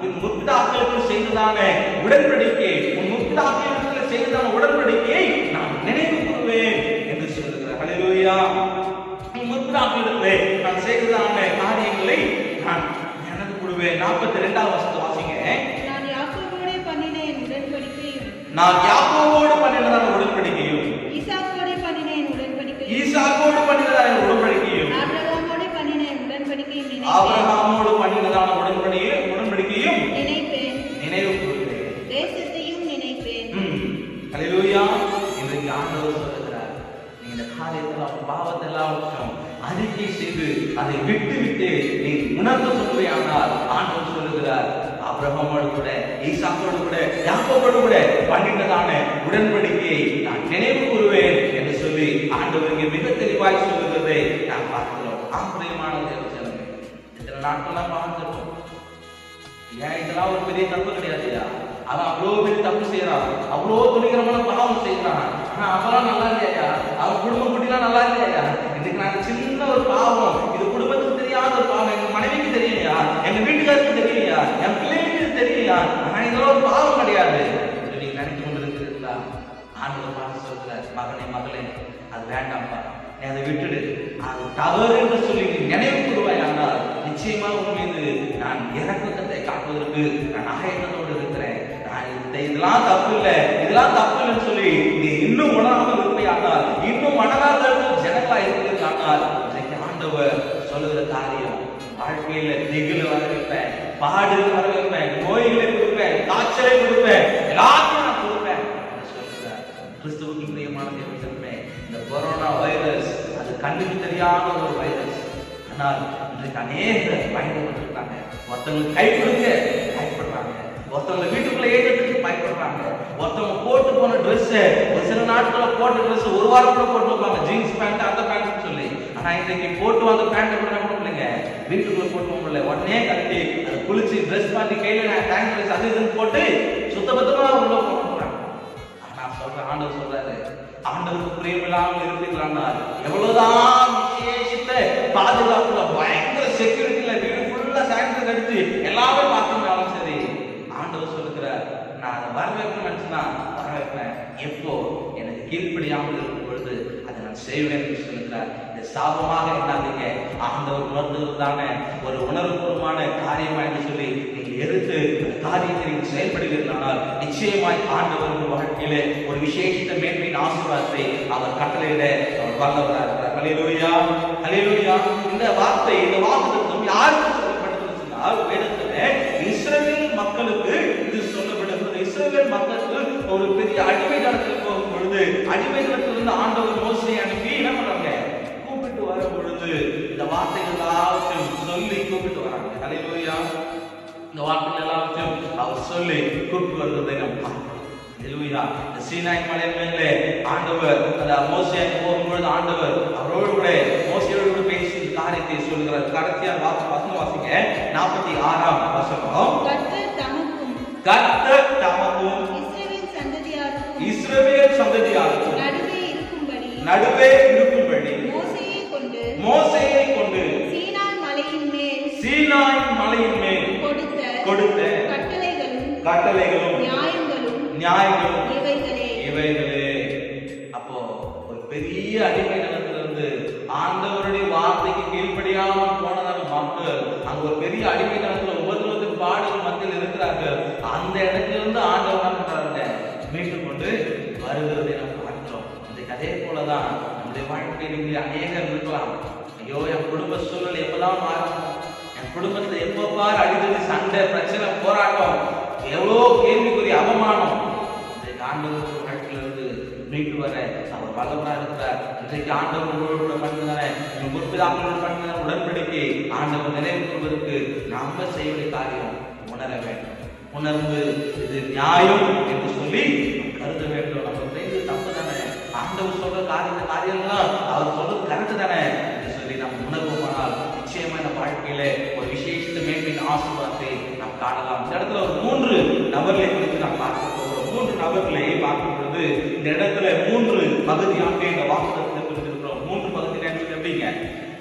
உன் முற்பிதாக்களுக்கு செய்ததான உடன்படிக்கை, உன் முற்பிதாக்களுக்கு செய்ததான உடன்படிக்கையை நான் நினைவு கூறுவேன் என்று சொல்லுகிறார். ஹல்லேலூயா. முற்பிதாக்களிடத்திலே நான் செய்ததான காரியங்களை நான் நினைவு கூறுவேன். 42ஆம் வசனத்தை வாசிங்க. நான் யாக்கோபோடு பண்ணின என் உடன்படிக்கையும், நான் யாக்கோபோடு பண்ணினதான உடன்படிக்கையும், ஈசாக்கோடு பண்ணின என் உடன்படிக்கையும், ஈசாக்கோடு பண்ணினதான உடன்படிக்கையும், ஆபிரகாமோடு பண்ணின என் உடன்படிக்கையும் நினைப்பேன். ஆபிரகாமோடு பண்ணினதான உடன்படிக்கையும் நினைப்பேன், நினைவு கூறுவேன், தேசத்தையும் நினைப்பேன். ஹல்லேலூயா. இன்றைக்கு ஆண்டவர் சொல்லுகிறார், நீ இந்த காரியத்தெல்லாம் பாவத்தெல்லாம் அறிக்கை செய்து அதை விட்டு விட்டு நீ உணர்ந்து கொள்வையானால் ஆண்டவர் சொல்லுகிறார், ஆபிரகாமோடு கூட ஈசாக்கோடு கூட யாக்கோபோடு கூட பண்ணினதான உடன்படிக்கையை நான் நினைவு கூறுவேன் என்று சொல்லி ஆண்டவருக்கு மிக தெளிவாய் சொல்லுகிறதை நாம் பார்க்கிறோம். ஆச்சரியமான தேவஜனமே, இத்தனை நாட்கள்லாம் பார்த்துருக்கோம். ஏன் இதெல்லாம் ஒரு பெரிய தப்பு கிடையாதுயா, அவன் அவ்வளோ பெரிய தப்பு செய்யறான், அவ்வளோ துணிகரமான பாவம் செய்யறான், ஆனா அவெல்லாம் நல்லா இல்லையா, அவன் குடும்பம் குட்டிலாம் நல்லா இல்லையா. இன்னைக்கு நான் சின்ன ஒரு பாவம், இது குடும்பத்துக்கு தெரியாத ஒரு பாவம், எங்க மனைவிக்கு தெரியலையா, எங்க வீட்டுக்காருக்கு தெரியலையா, என் பிள்ளைக்கு தெரியலையா, ஆனா இதெல்லாம் ஒரு பாவம் கிடையாது நீங்க நினைத்து கொண்டிருக்கிறீர்களா? ஆண்டவர் பார்த்து சொல்றார், மகனே மகளே அது வேண்டாம்ப்பா, நீ அதை விட்டுடு, அது தவறு என்று சொல்லி நீ நினைவு கூறுவாய். ஆனால் நிச்சயமா உன் மீது நான் இறக்கத்தை காட்டுவதற்கு நான் ஆயத்தத்தோடு இருக்கிறேன். இதெல்லாம் தப்பு இல்லை, இதெல்லாம் தப்பு இல்லைன்னு சொல்லி நீ இன்னும் உணராமல் இருப்பையானால், இன்னும் மனதால் ஜனங்களா இருக்கிறானால் இன்றைக்கு ஆண்டவர் சொல்லுகிற காரியம், வாழ்க்கையில திகில வர வைப்பேன், பாடுகள் வர வைப்பேன், நோய்களை கொடுப்பேன், காய்ச்சலை கொடுப்பேன், எல்லாத்தையும் நான் கொடுப்பேன் சொல்லுகிறார். கிறிஸ்துவுக்கு பிரியமான தேவஜனமே, இந்த கொரோனா வைரஸ் அது கண்ணுக்கு தெரியாத ஒரு வைரஸ். ஆனால் இன்றைக்கு அநேகர் பயந்து கொண்டிருக்காங்க. ஒருத்தவங்களுக்கு கை கொடுக்க பயப்படுறாங்க, ஒருத்தவங்க வீட்டுக்குள்ள ஏற்றத்துக்கு பயப்படுறாங்க, ஒருத்தவங்க போட்டு போன ட்ரெஸ் ஒரு சில நாட்கள போட்ட ட்ரெஸ் ஒரு வாரம் கூட போட்டு வைப்பாங்க, ஜீன்ஸ் பேண்ட் அந்த பேண்ட் சொல்லி. ஆனா இன்னைக்கு போட்டு வந்த பேண்ட் கூட நம்ம பிள்ளைங்க வீட்டுக்குள்ள போட்டு போகல, உடனே கட்டி அதை குளிச்சு ட்ரெஸ் மாட்டி கையில டேங்க் ட்ரெஸ் அது இதுன்னு போட்டு சுத்தபத்தமா உள்ள போட்டுறாங்க. ஆனா சொல்ற ஆண்டவர் சொல்றாரு, ஆண்டவருக்கு பிரியமில்லாமல் இருப்பீங்களானால் எவ்வளவுதான் விசேஷித்த பாதுகாப்புல பயங்கர செக்யூரிட்டியில வீடு ஃபுல்லா சானிடைசர் அடிச்சு எல்லாமே பார்த்துனாலும் சரி, ஆண்டவர் சொல்லுகிறார், நான் அதை வர வைக்கணும்னு நினைச்சுன்னா வர வைப்பேன். எப்போ எனக்கு கீழ்ப்படியாமல் இருக்கும் பொழுது அதை நான் செய்வேன் என்று சொல்லுகிறார். இந்த சாபமாக என்னாதீங்க, ஆண்டவர் உணர்ந்ததுதான ஒரு உணர்வுபூர்வமான காரியமா என்று சொல்லி நீங்கள் எடுத்து காரியத்தை நீங்கள் செயல்படுகிறீர்களானால் நிச்சயமாய் ஆண்டவர் வாழ்க்கையிலே ஒரு விசேஷித்த மேன்மையின் ஆசீர்வாதத்தை அவர் கட்டளையிட அவர் வல்லவராக இருக்கிறார். ஹல்லேலூயா, ஹல்லேலூயா. இந்த வார்த்தை, இந்த வாக்குத்தத்தம் யாருக்கு சொல்லப்பட்டதுன்னு சொன்னால் வேதத்துல இஸ்ரவேல் மக்களுக்கு இது சொல்லப்படுகிறது. இஸ்ரவேல் மக்களுக்கு ஒரு பெரிய அடிமைத்தனத்தில் போகும் பொழுது அடிமைத்தனத்திலிருந்து ஆண்டவர் மோசேயை அனுப்பி என்ன பண்றாங்க, கூப்பிட்டு வரும் பொழுது இந்த வார்த்தைகள் எல்லாத்தையும் சொல்லி கூப்பிட்டு வராங்க. ஹல்லேலூயா. இந்த வார்த்தைகள் எல்லாத்தையும் அவர் சொல்லி கூப்பிட்டு வருவதை நாம் பார்க்கிறோம். ஹல்லேலூயா. இந்த சீனாய் மலை மேலே ஆண்டவர் அந்த மோசே போகும்பொழுது ஆண்டவர் அவரோடு கூட மோசேயோடு கூட பேசி காரியத்தை சொல்லுகிறார். கடைசியா வசனம் வாசிங்க, 46ஆம் வசனம். கர்த்தர் தமக்கும் இஸ்ரவேல் சந்ததியாருக்கும் நடுவே இருக்கும்படி சீனாய் மலையின் மேல் கொடுத்த கட்டளைகளும் நியாயங்களும் இவைகளே. அப்போ ஒரு பெரிய அடிமை நிலத்திலிருந்து ஆண்டவருடைய வார்த்தைக்கு கீழ்ப்படியாமல் போனதான மக்கள் அங்க ஒரு பெரிய அடிமை நிலத்துல உபதிரவத்தின் பாடுகள் மத்தியில் இருக்கிறார்கள். அந்த இடத்திலிருந்து ஆண்டவர் என்ன பண்றாங்க, மீட்டு கொண்டு வருகிறதை நம்ம பார்க்கிறோம். இன்றைக்கு அதே போலதான் நம்முடைய வாழ்க்கையில் அநேகர் இருக்கலாம். ஐயோ, என் குடும்ப சூழல் எப்பதான் மாறும், என் குடும்பத்துல எப்போ பாரு அடிக்கடி சண்டை, பிரச்சனை, போராட்டம், எவ்வளோ கேள்விக்குரிய அவமானம். இன்றைக்கு ஆண்டவர் வாழ்க்கையிலிருந்து மீட்டு வர அவர் வல்லவரா இருக்கிறார். இன்றைக்கு ஆண்டவர் உங்களோட பண்ணுகிற முற்பிதாக்களோட பண்ணுகிற உடன்படிக்கை ஆண்டவர் நினைவு கொள்வதற்கு நாம செய்ய காரியம் உணர வேண்டும். உணர்ந்து இது நியாயம் என்று சொல்லி கருத வேண்டும். நம்ம செய்து தப்பு தானே, ஆண்டவர் சொல்ற காரியங்கள்லாம் அவர் சொல்றது கரெக்டு தானே என்று சொல்லி நம்ம உணர்வோமானால் நிச்சயமான வாழ்க்கையில ஒரு விசேஷித்த மேன்மையின் ஆசீர்வாதத்தை நாம் காணலாம். இந்த இடத்துல ஒரு 3 நபர்களை குறித்து நாம் பார்க்க போகிறோம். 3 நபர்களை பார்க்கும் பொழுது இந்த இடத்துல 3 பகுதியாக இந்த வாக்குத்தத்தை குறித்திருக்கிறோம். 3 பகுதி எப்படிங்க,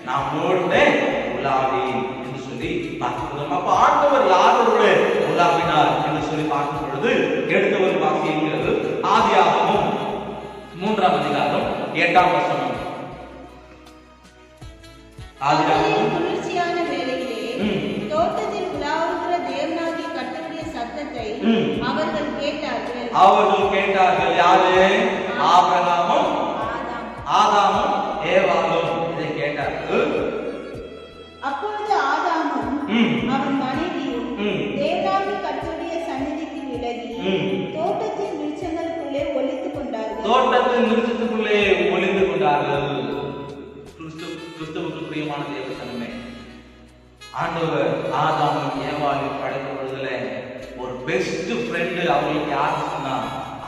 நம்மோட உலாவி என்று சொல்லி பார்க்கிறோம். அப்ப ஆண்டவர் யாரோட உலாவினார் என்று சொல்லி பார்க்கும் பொழுது எடுத்தவர் வாசியங்கள் ஆதியாகமம் 3ஆம் அதிகாரம் 8ஆம் வசனம். ஆதியாகமம் குளிர்ச்சியான வேளையிலே தோட்டத்தில் உலாவுகிற தேவனாகிய கர்த்தருடைய சத்தத்தை அவர்கள் கேட்டார்கள். யாரு? ஆபிரகாமும் ஆதாமும் ஏவாளும் இதை கேட்டார்கள். அப்பொழுது ஆதாமும் அவன் மனைவியும் தேவனாகிய கர்த்தருடைய சந்நிதிக்கு விலகி தோட்டத்தின் விருட்சங்களுக்குள்ளே ஒளிந்து கொண்டார்கள். கிறிஸ்துவுக்கு பிரியமான தேவ சனமே, ஆண்டவர் ஆதாமும் ஏவாளையும் படைக்கும் பொழுதுல ஒரு பெஸ்ட் ஃப்ரெண்டு அவங்களுக்கு யாரு சொன்னா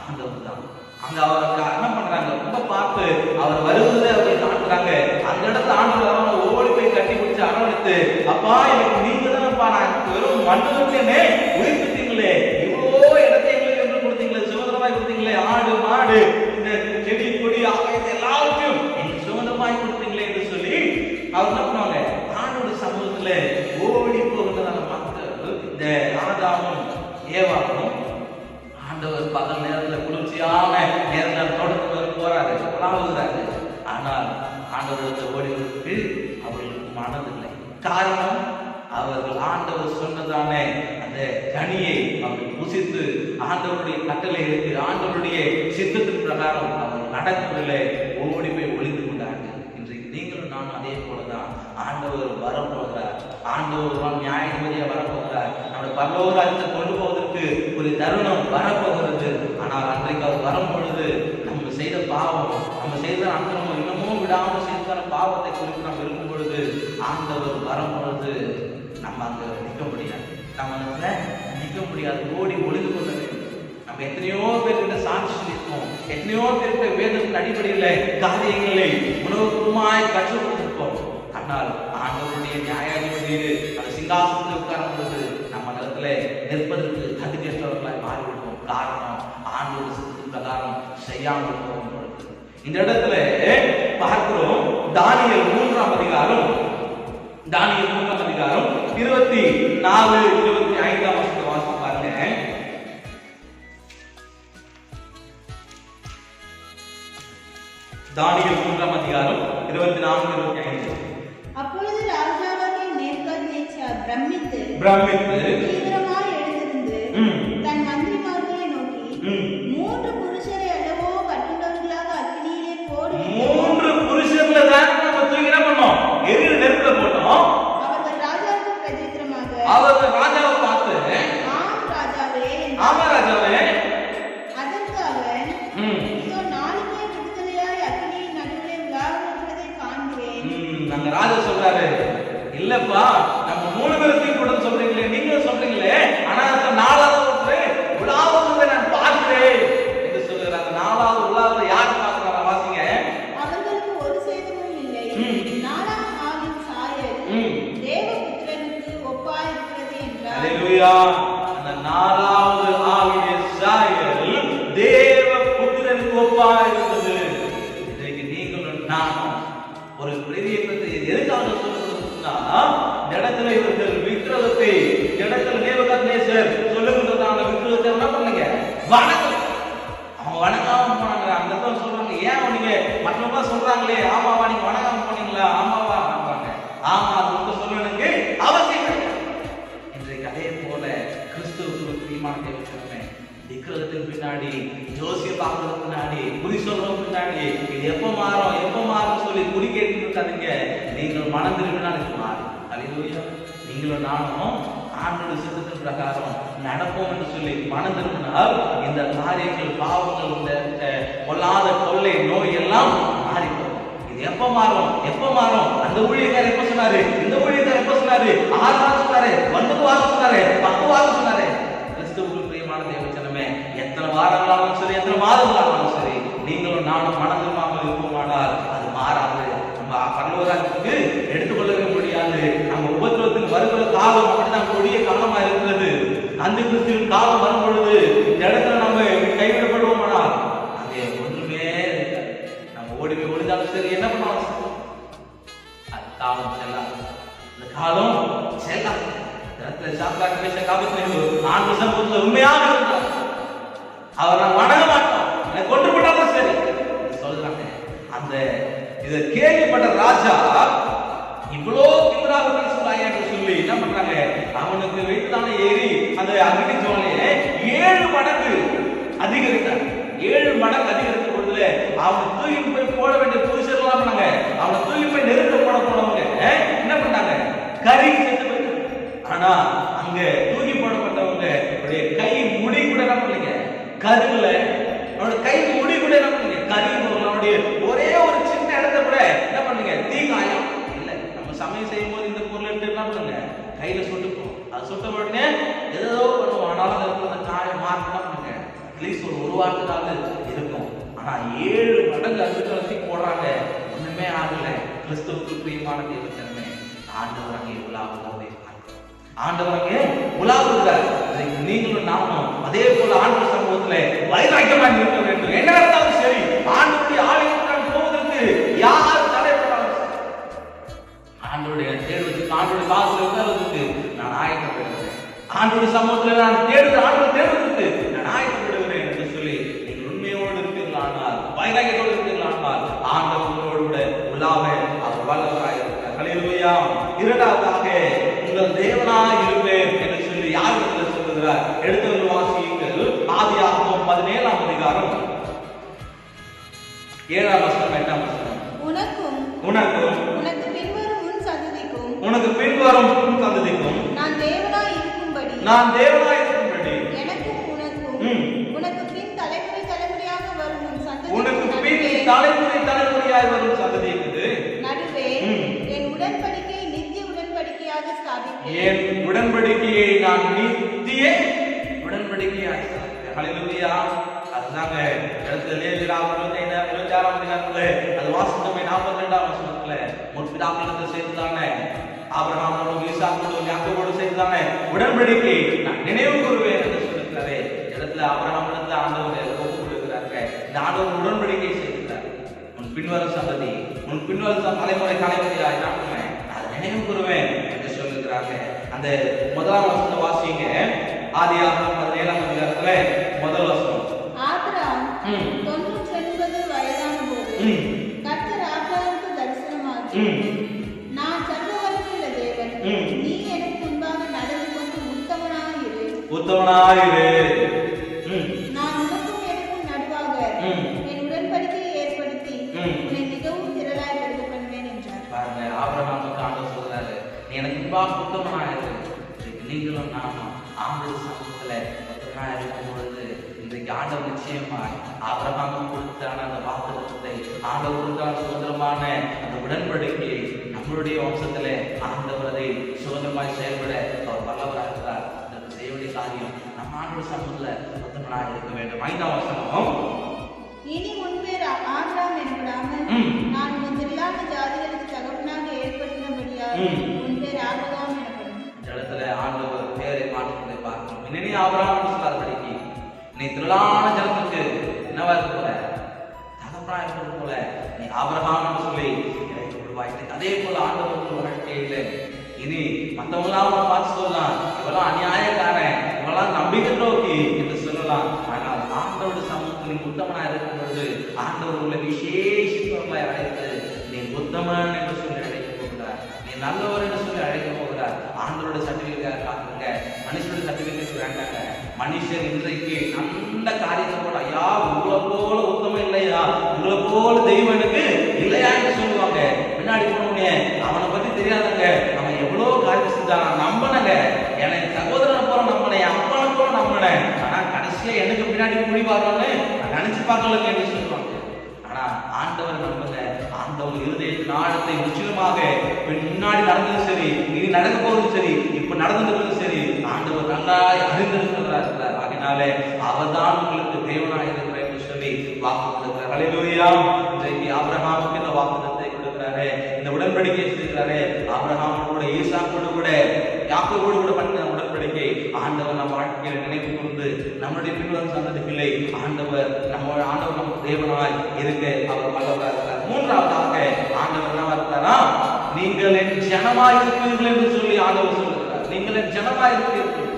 ஆண்டவர் தான். அங்க அவருக்கு என்ன பண்றாங்க, ரொம்ப பார்த்து அவர் வருவதை அவரை காட்டுறாங்க. அந்த இடத்துல ஆண்டவர் அவனை ஓடி போய் கட்டி பிடிச்சு அரவணைத்து, அப்பா எனக்கு நீங்க தானப்பா, நான் வெறும் மண்டலத்திலே உயிர்ப்பித்தீங்களே, இவ்வளோ இடத்தை எங்களுக்கு என்று கொடுத்தீங்களே, சுதந்திரமாய் கொடுத்தீங்களே, ஆடு மாடு இந்த செடி கொடி ஆகாயத்தை எல்லாருக்கும் எங்களுக்கு சுதந்திரமாய் கொடுத்தீங்களே என்று சொல்லி அவர் என்ன பண்ணுவாங்க, ஆண்டோட சமூகத்துல ஓடி போகின்றதான மக்கள் இந்த ஆதாமும் ஏவாளும் ஆண்டவர் பகல் நேரத்துல குளிர்ச்சியான நேரத்தில் தோட்டத்துக்கு போறாரு, உலாவுகிறாரு. ஆனால் ஆண்டவருக்கு ஓடிவதற்கு அவர்களுக்கு மனதில்லை. காரணம், அவர்கள் ஆண்டவர் சொன்னதானே அந்த கனியை அவர்கள் புசித்து ஆண்டவருடைய கட்டளைகளுக்கு ஆண்டவருடைய சித்தத்தின் பிரகாரம் அவர்கள் நடக்கவில்லை, ஓடி போய் ஒளிந்து கொண்டார்கள். இன்றைக்கு நீங்களும் நானும் அதே போலதான். ஆண்டவர் வரப்போகிறார், ஆண்டவர் நியாயபதியா வரப்போகிறார், நம்முடைய பரலோகத்தை கொண்டு போவதற்கு ஒரு தருணம் வரப்போகிறது. ஆனால் அன்றைக்கு அவர் வரும் பொழுது நம்ம செய்த பாவம், நம்ம செய்த அக்கிரமம், இன்னமும் விடாமல் செய்த பாவத்தை குறித்து நம்ம இருக்கும் பொழுது ஆண்டவர் வரும் பொழுது நம்ம அங்க நிற்க முடியாது, நம்ம நிற்க முடியாது, ஓடி ஒளிந்து கொள்ள வேண்டும். நம்ம எத்தனையோ பேர்கிட்ட சாட்சி சொல்லியிருக்கோம், எத்தனையோ பேர்கிட்ட வேதத்தின் அடிப்படையில் காரியங்களை உணவுபூர்வமாய் கற்றுக் கொடுத்திருப்போம். ஆனால் ஆண்டவருடைய நியாயாதிபதியில் அந்த சிங்காசனத்தில் உட்காரும் பொழுது நம்ம இடத்துல நிற்பதற்கு தகுதியற்றவர்களாய் மாறிவிடுவோம். காரணம், ஆண்டோட சித்தத்தின் பிரகாரம் செய்யாமல் போகும் பொழுது. இந்த இடத்துல பார்க்கிறோம், தானியேல் 3ஆம் அதிகாரம் 24, 25ஆம் வசனத்தை வாசித்து பாருங்க. தானியேல் 3ஆம் அதிகாரம் 24, 25. அப்பொழுது ராஜாவாகிய நேபுகாத்நேச்சார் பிரமித்து தீவிரமாய் எழுந்திருந்து தன் மந்திரிமார்களை நோக்கி, 3 புருஷரை அல்லவோ கட்டுண்டவர்களாக அக்கினியிலே போடு. 3 புருஷர்களை தான் நம்ம தூக்கி என்ன பண்ணோம், எரிகிற நெருப்புல போட்டோம். அவர்கள் ராஜாவுக்கு பிரதித்திரமாக அவர்கள் ராஜாவை பார்த்து, ஆம் ராஜாவே, ஆமா ராஜாவே. அதற்கு அவன், இதோ 4 பேர் விடுதலையாய் அக்கினியின் நடுவிலே உலாவுகிறதை காண்கிறேன். நாங்க ராஜா சொல்றாரு, இல்லப்பா நம்ம 3 பேருக்கு கூட சொல்றீங்களே, நீங்களும் சொல்றீங்களே, ஆனா அந்த 4வது ஒருத்தர் உலாவுகிறதை நான் பார்க்கிறேன் என்று சொல்றாங்க. 4வது உலாவுகிறதை யார் பார்க்கறாங்க வாசிங்க. அவர்களுக்கு ஒரு சேதமும் இல்லை. 4ஆம் ஆவின் சாயல் தேவபுத்திரனுக்கு ஒப்பாய் இருக்கிறது என்றார். அல்லேலூயா. அந்த 4வது ஆவியின் சாயல் தேவபுத்திரனுக்கு ஒப்பாய் இருக்கிறது. இன்றைக்கு நீங்களும் நானும் ஒரு பெரிய எதுக்காக சொல்றது, சொன்னா இந்த இடத்துல இவர்கள் விக்கிரகத்தை இடத்துல நேபுகாத்நேசர் சொல்லுகின்றதான விக்கிரகத்தை என்ன பண்ணுங்க வணக்கம். அவங்க வணங்காம போனாங்க. அந்த இடத்துல சொல்றாங்க, ஏன் நீங்க மற்றவங்க சொல்றாங்களே ஆமாவா நீங்க வணங்காம போனீங்களா? ஆமாவா சொல்றாங்க. ஆமா அது வந்து சொல்லணுக்கு அவசியம் இல்லை. இன்றைக்கு அதே போல கிறிஸ்துவுக்கு பிரியமான தேவச்சனமே, விக்கிரகத்தின் பின்னாடி ஜோசியம் பார்க்கறதுக்கு பின்னாடி குறி சொல்றதுக்கு பின்னாடி இது எப்ப மாறும் சொல்லி குறி கேட்டு இருக்காதீங்க. நீங்கள் மனம் திரும்பினால் இது மாறும். அல்லேலூயா. நீங்களும் நானும் ஆண்டோட சித்தத்தின் பிரகாரம் நடப்போம் என்று சொல்லி மனம் திரும்பினால் இந்த காரியங்கள், பாவங்கள், இந்த கொள்ளாத கொள்ளை நோய் எல்லாம் மாறிப்போம். இது எப்ப மாறும்? அந்த ஊழியக்காரர் எப்ப சொன்னாரு? இந்த ஊழியக்காரர் எப்ப சொன்னாரு? 6 வாரம் சொன்னாரு, 9 வாரம் சொன்னாரு, 10 வாரம் சொன்னாரு. கிறிஸ்துவுக்கு பிரியமான தேவச்சனமே, எத்தனை வாரங்களாலும் சரி, எத்தனை மாதங்களாலும் சரி, நீங்களும் நானும் மனம் திரும்பாமல் இருப்போமானால் அது மாறாது. நம்ம பரலோகத்துக்கு எடுத்துக்கொள்ளவே முடியாது. நம்ம உபத்திரவத்துக்கு வருகிற காலம் அப்படிதான் கொடிய காலமா இருக்கிறது. அந்த கிறிஸ்துவின் காலம் வரும் பொழுது இந்த இடத்துல நம்ம கைவிடப்படுவோமானால் அங்கே ஒன்றுமே இருக்காது. நம்ம ஓடிவே ஒளிந்தாலும் சரி, என்ன பண்ணாலும் சரி, அது காலம் செல்லாது. இந்த காலம் செல்லாது. சாத்ராக் மேஷாக் ஆபேத்நேகோ ஆண்டவர் சமூகத்தில் உண்மையாக இருந்தார். அவர் நான் வணங்க மாட்டோம், என்னை கொன்று போட்டாலும் சரி சொல்றாங்க. அந்த இதை கேள்விப்பட்ட ராஜா இவ்வளோ திமிராக பேசுறாங்க என்று சொல்லி என்ன பண்றாங்க, அவனுக்கு வைத்தான ஏறி அந்த அக்னி ஜுவாலையை 7 மடங்கு அதிகரித்தார். 7 மடங்கு அதிகரித்த பொழுதுல அவனை தூக்கி போய் போட வேண்டிய புருஷர்கள்லாம் பண்ணாங்க. அவனை தூக்கி போய் நெருங்க போனவங்க என்ன பண்ணாங்க, கறி செத்து போயிட்டாங்க. ஆனா அங்க தூக்கி போடப்பட்டவங்க கை முடி கூட என்ன பண்ணீங்க, கருல அவனோட கை முடி கூட என்ன பண்ணீங்க, கறி அவனுடைய ஒரே ஒரு சின்ன இடத்த கூட என்ன பண்ணீங்க, தீ காயம் இல்லை. நம்ம சமையல் செய்யும் போது இந்த பொருள் எடுத்து என்ன பண்ணுங்க, கையில சுட்டுப்போம். அது சுட்ட உடனே ஏதோ பண்ணுவோம். ஆனாலும் அந்த இடத்துல அந்த காயம் மார்க் என்ன பண்ணுங்க, அட்லீஸ்ட் ஒரு வாரத்துக்காவது இருக்கும். ஆனா 7 மடங்கு அதுக்கு போடுறாங்க, ஒண்ணுமே ஆகல. கிறிஸ்துவுக்கு பிரியமான தேவச்சனமே, ஆண்டவர் அங்கே உலாவுகிறார். நீங்களும் நானும் அதே போல ஆண்டவர் சமூகத்துல வைராக்கியமாக இருக்க வேண்டும். என்ன இருந்தாலும் சரி, ஆண்டவருடைய ஆலயத்துக்கு போவதற்கு யார் தடைப்படாமல் ஆண்டவருடைய தேடுவதற்கு, ஆண்டவருடைய பாதத்தில் உட்கார்வதற்கு நான் ஆயத்தப்படுகிறேன். ஆண்டவருடைய சமூகத்துல நான் ஆண்டவர் தேடுவதற்கு நான் ஆயத்தப்படுகிறேன் என்று சொல்லி நீங்கள் உண்மையோடு இருப்பீர்களானால், வைராக்கியத்தோடு இருப்பீர்களானால் ஆண்டவரோடு கூட உலாவ அவர் வல்லவராக இருக்கிறார். ஹல்லேலூயா. இரண்டாவதாக உங்கள் தேவனாய் இருப்பேன் என்று சொல்லி யார் சொல்லுகிறார்? எடுத்து வாசியுங்கள். ஆதியாகமம் 17ஆம் அதிகாரம் 7ஆம் வசனம் 8ஆம் வசனம். உனக்கு பின்வரும் உன் சந்ததிக்கும் நான் தேவனாய் இருக்கும்படி எனக்கும் உனக்கு பின் தலைமுறையாக வரும் உன் சந்ததி, உனக்கு பின் தலைமுறையாய் வரும் சந்ததி இருக்குது நடுவே என் உடன்படிக்கையை நித்திய உடன்படிக்கையாக ஸ்தாபிப்பேன். என் உடன்படிக்கையை நான் நித்திய உடன்படிக்கையாக ஸ்தாபிப்பேன். ஹல்லேலூயா. அதுதாங்க இடத்துல லேவியராகமம் 26ஆம் அதிகாரத்துல அது வாசித்தோமே 42ஆம் வசனத்துல முற்பிதாக்களுக்கு சேர்த்துதானே ஆபிரகாமோடு ஈசாக்கோடு யாக்கோபோடு சேர்த்துதானே உடன்படிக்கை நான் நினைவு கூறுவேன் என்று சொல்லிருக்கிறாரே. இடத்துல ஆபிரகாமிடத்துல ஆண்டவர் ஒப்பு கொடுக்கிறாங்க. இந்த ஆண்டவர் உடன்படிக்கை செய்கிறார். உன் பின்வரும் சந்ததி, உன் பின்வரும் தலைமுறையாக என்ன பண்ணுவேன், அதை நினைவு கூறுவேன் என்று சொல்லுகிறாங்க. அந்த முதலாம் வசனத்தை வாசிங்க. ஆதியாகமம் 17ஆம் அதிகாரத்துல முதல் வசனம். ஆபிரகாம் 99 வயதான போது கர்த்தர் ஆபிரகாமுக்கு தரிசனமாகி, நான் சர்வவல்லமையுள்ள தேவன், நீ எனக்கு முன்பாக நடந்து கொண்டு உத்தமனாயிரு, நான் உனக்கும் எனக்கும் நடுவாக என் உடன்படிக்கையை ஏற்படுத்தி உன்னை மிகவும் திரளாய் பெருக பண்ணுவேன் என்றார். பாருங்க, ஆபிரகாமுக்கு ஆண்டவர் சொல்றாரு, நீ எனக்கு முன்பாக உத்தமனாயிரு. நீங்களும் நானும் ஆண்டவர் சமூகத்துல உத்தமனாய் இருக்கும் பொழுது இன்றைக்கு ஆண்டவர் நிச்சயமாய் ஆபிரகாமுக்கு கொடுத்தான அந்த வாக்குத்தத்தத்தை, ஆண்டவர் கொடுத்தான சுதந்திரமான அந்த உடன்படிக்கையை நம்மளுடைய வம்சத்திலே ஆண்டவர் அதை சுதந்திரமாய் செயல்பட அவர் வல்லவராக இருக்கிறார். இதற்கு செய்ய வேண்டிய காரியம் நம்ம ஆண்டவர் சமூகத்துல உத்தமனாய் இருக்க வேண்டும். 5ஆம் வசனம். இனி முன்பேர் ஆபிரகாம் எனப்படாமல் நான் உன் திரளான ஜாதிகளுக்கு தகப்பனாக ஏற்படுத்தினபடியால் முன்பேர் ஆபிரகாம் எனப்படும். இந்த இடத்துல ஆண்டவர் பேரை மாற்றத்தை பார்க்கணும். இனி ஆபிரகாம் சொல்லாதபடிக்கு நீ திரளான ஜனத்துக்கு என்னவா இருக்க போல, தகப்பனா இருப்பது போல நீ ஆபிரகாம் சொல்லி உருவாக்கி அதே போல ஆண்டவர் வாழ்க்கையில இனி மற்றவங்களாம் பார்த்து சொல்லலாம், இவெல்லாம் அநியாயக்காரன், இவெல்லாம் நம்பிக்கை நோக்கி என்று சொல்லலாம். ஆனால் ஆண்டவருடைய சமூகத்தில் உத்தமனா இருக்கும் பொழுது ஆண்டவர் உள்ள விசேஷங்களை அழைத்து நீ உத்தமன் என்று சொல்லி அழைக்க போகிறார், நீ நல்லவர் என்று சொல்லி அழைக்க போகிறார். ஆண்டவருடைய சர்டிபிகேட் காட்டுங்க, மனுஷனுடைய சர்டிபிகேட் வேண்டாங்க. மனுஷர் இன்றைக்கு நல்ல காரியத்தை போல, ஐயா உங்களை போல உத்தமம் இல்லையா, உங்களை போல தெய்வம் எனக்கு இல்லையா என்று சொல்லுவாங்க. பின்னாடி போனோடனே அவனை பத்தி தெரியாதங்க, அவன் எவ்வளவு காரியம் செஞ்சான் நம்பினங்க, எனக்கு சகோதரனை போல நம்பினேன், அப்பனை போல நம்பினேன், ஆனா கடைசியா எனக்கு பின்னாடி குடி பார்க்கணும்னு நினைச்சு பார்க்கலங்க என்று சொல்லுவாங்க. ஆனா ஆண்டவர் நம்புங்க, ஆண்டவர் இருதயத்தின் ஆழத்தை முற்றிலுமாக முன்னாடி நடந்தது சரி, இனி நடக்க போவதும் சரி, இப்ப நடந்தது சரி, ஆண்டவர் நல்லா அறிந்திருக்கிறார். ஆகினாலே அவர் தான் உங்களுக்கு தேவனாய் இருக்கிறார் என்று சொல்லி வாக்கு கொடுக்கிறார். ஹல்லேலூயா. இன்றைக்கு ஆபிரகாமுக்கு இந்த வாக்குத்தத்தை கொடுக்கிறாரு, இந்த உடன்படிக்கை செய்கிறாரு. ஆபிரகாமோட ஈசாக்கோடு கூட யாக்கோபோடு கூட பண்ண உடன்படிக்கை ஆண்டவர் நம்ம வாழ்க்கையில நினைவு கூர்ந்து நம்முடைய பின்வரும் சந்ததிகளை ஆண்டவர் நம்ம தேவனாய் இருக்க அவர் வல்லவராக இருக்கிறார். மூன்றாவதாக ஆண்டவர் என்ன இருக்கிறாரா, நீங்கள் என் ஜனமாய் இருப்பீர்கள் என்று சொல்லி ஆண்டவர் சொல்லுகிறார். நீங்கள் என் ஜனமாய் இருப்பீர்கள்.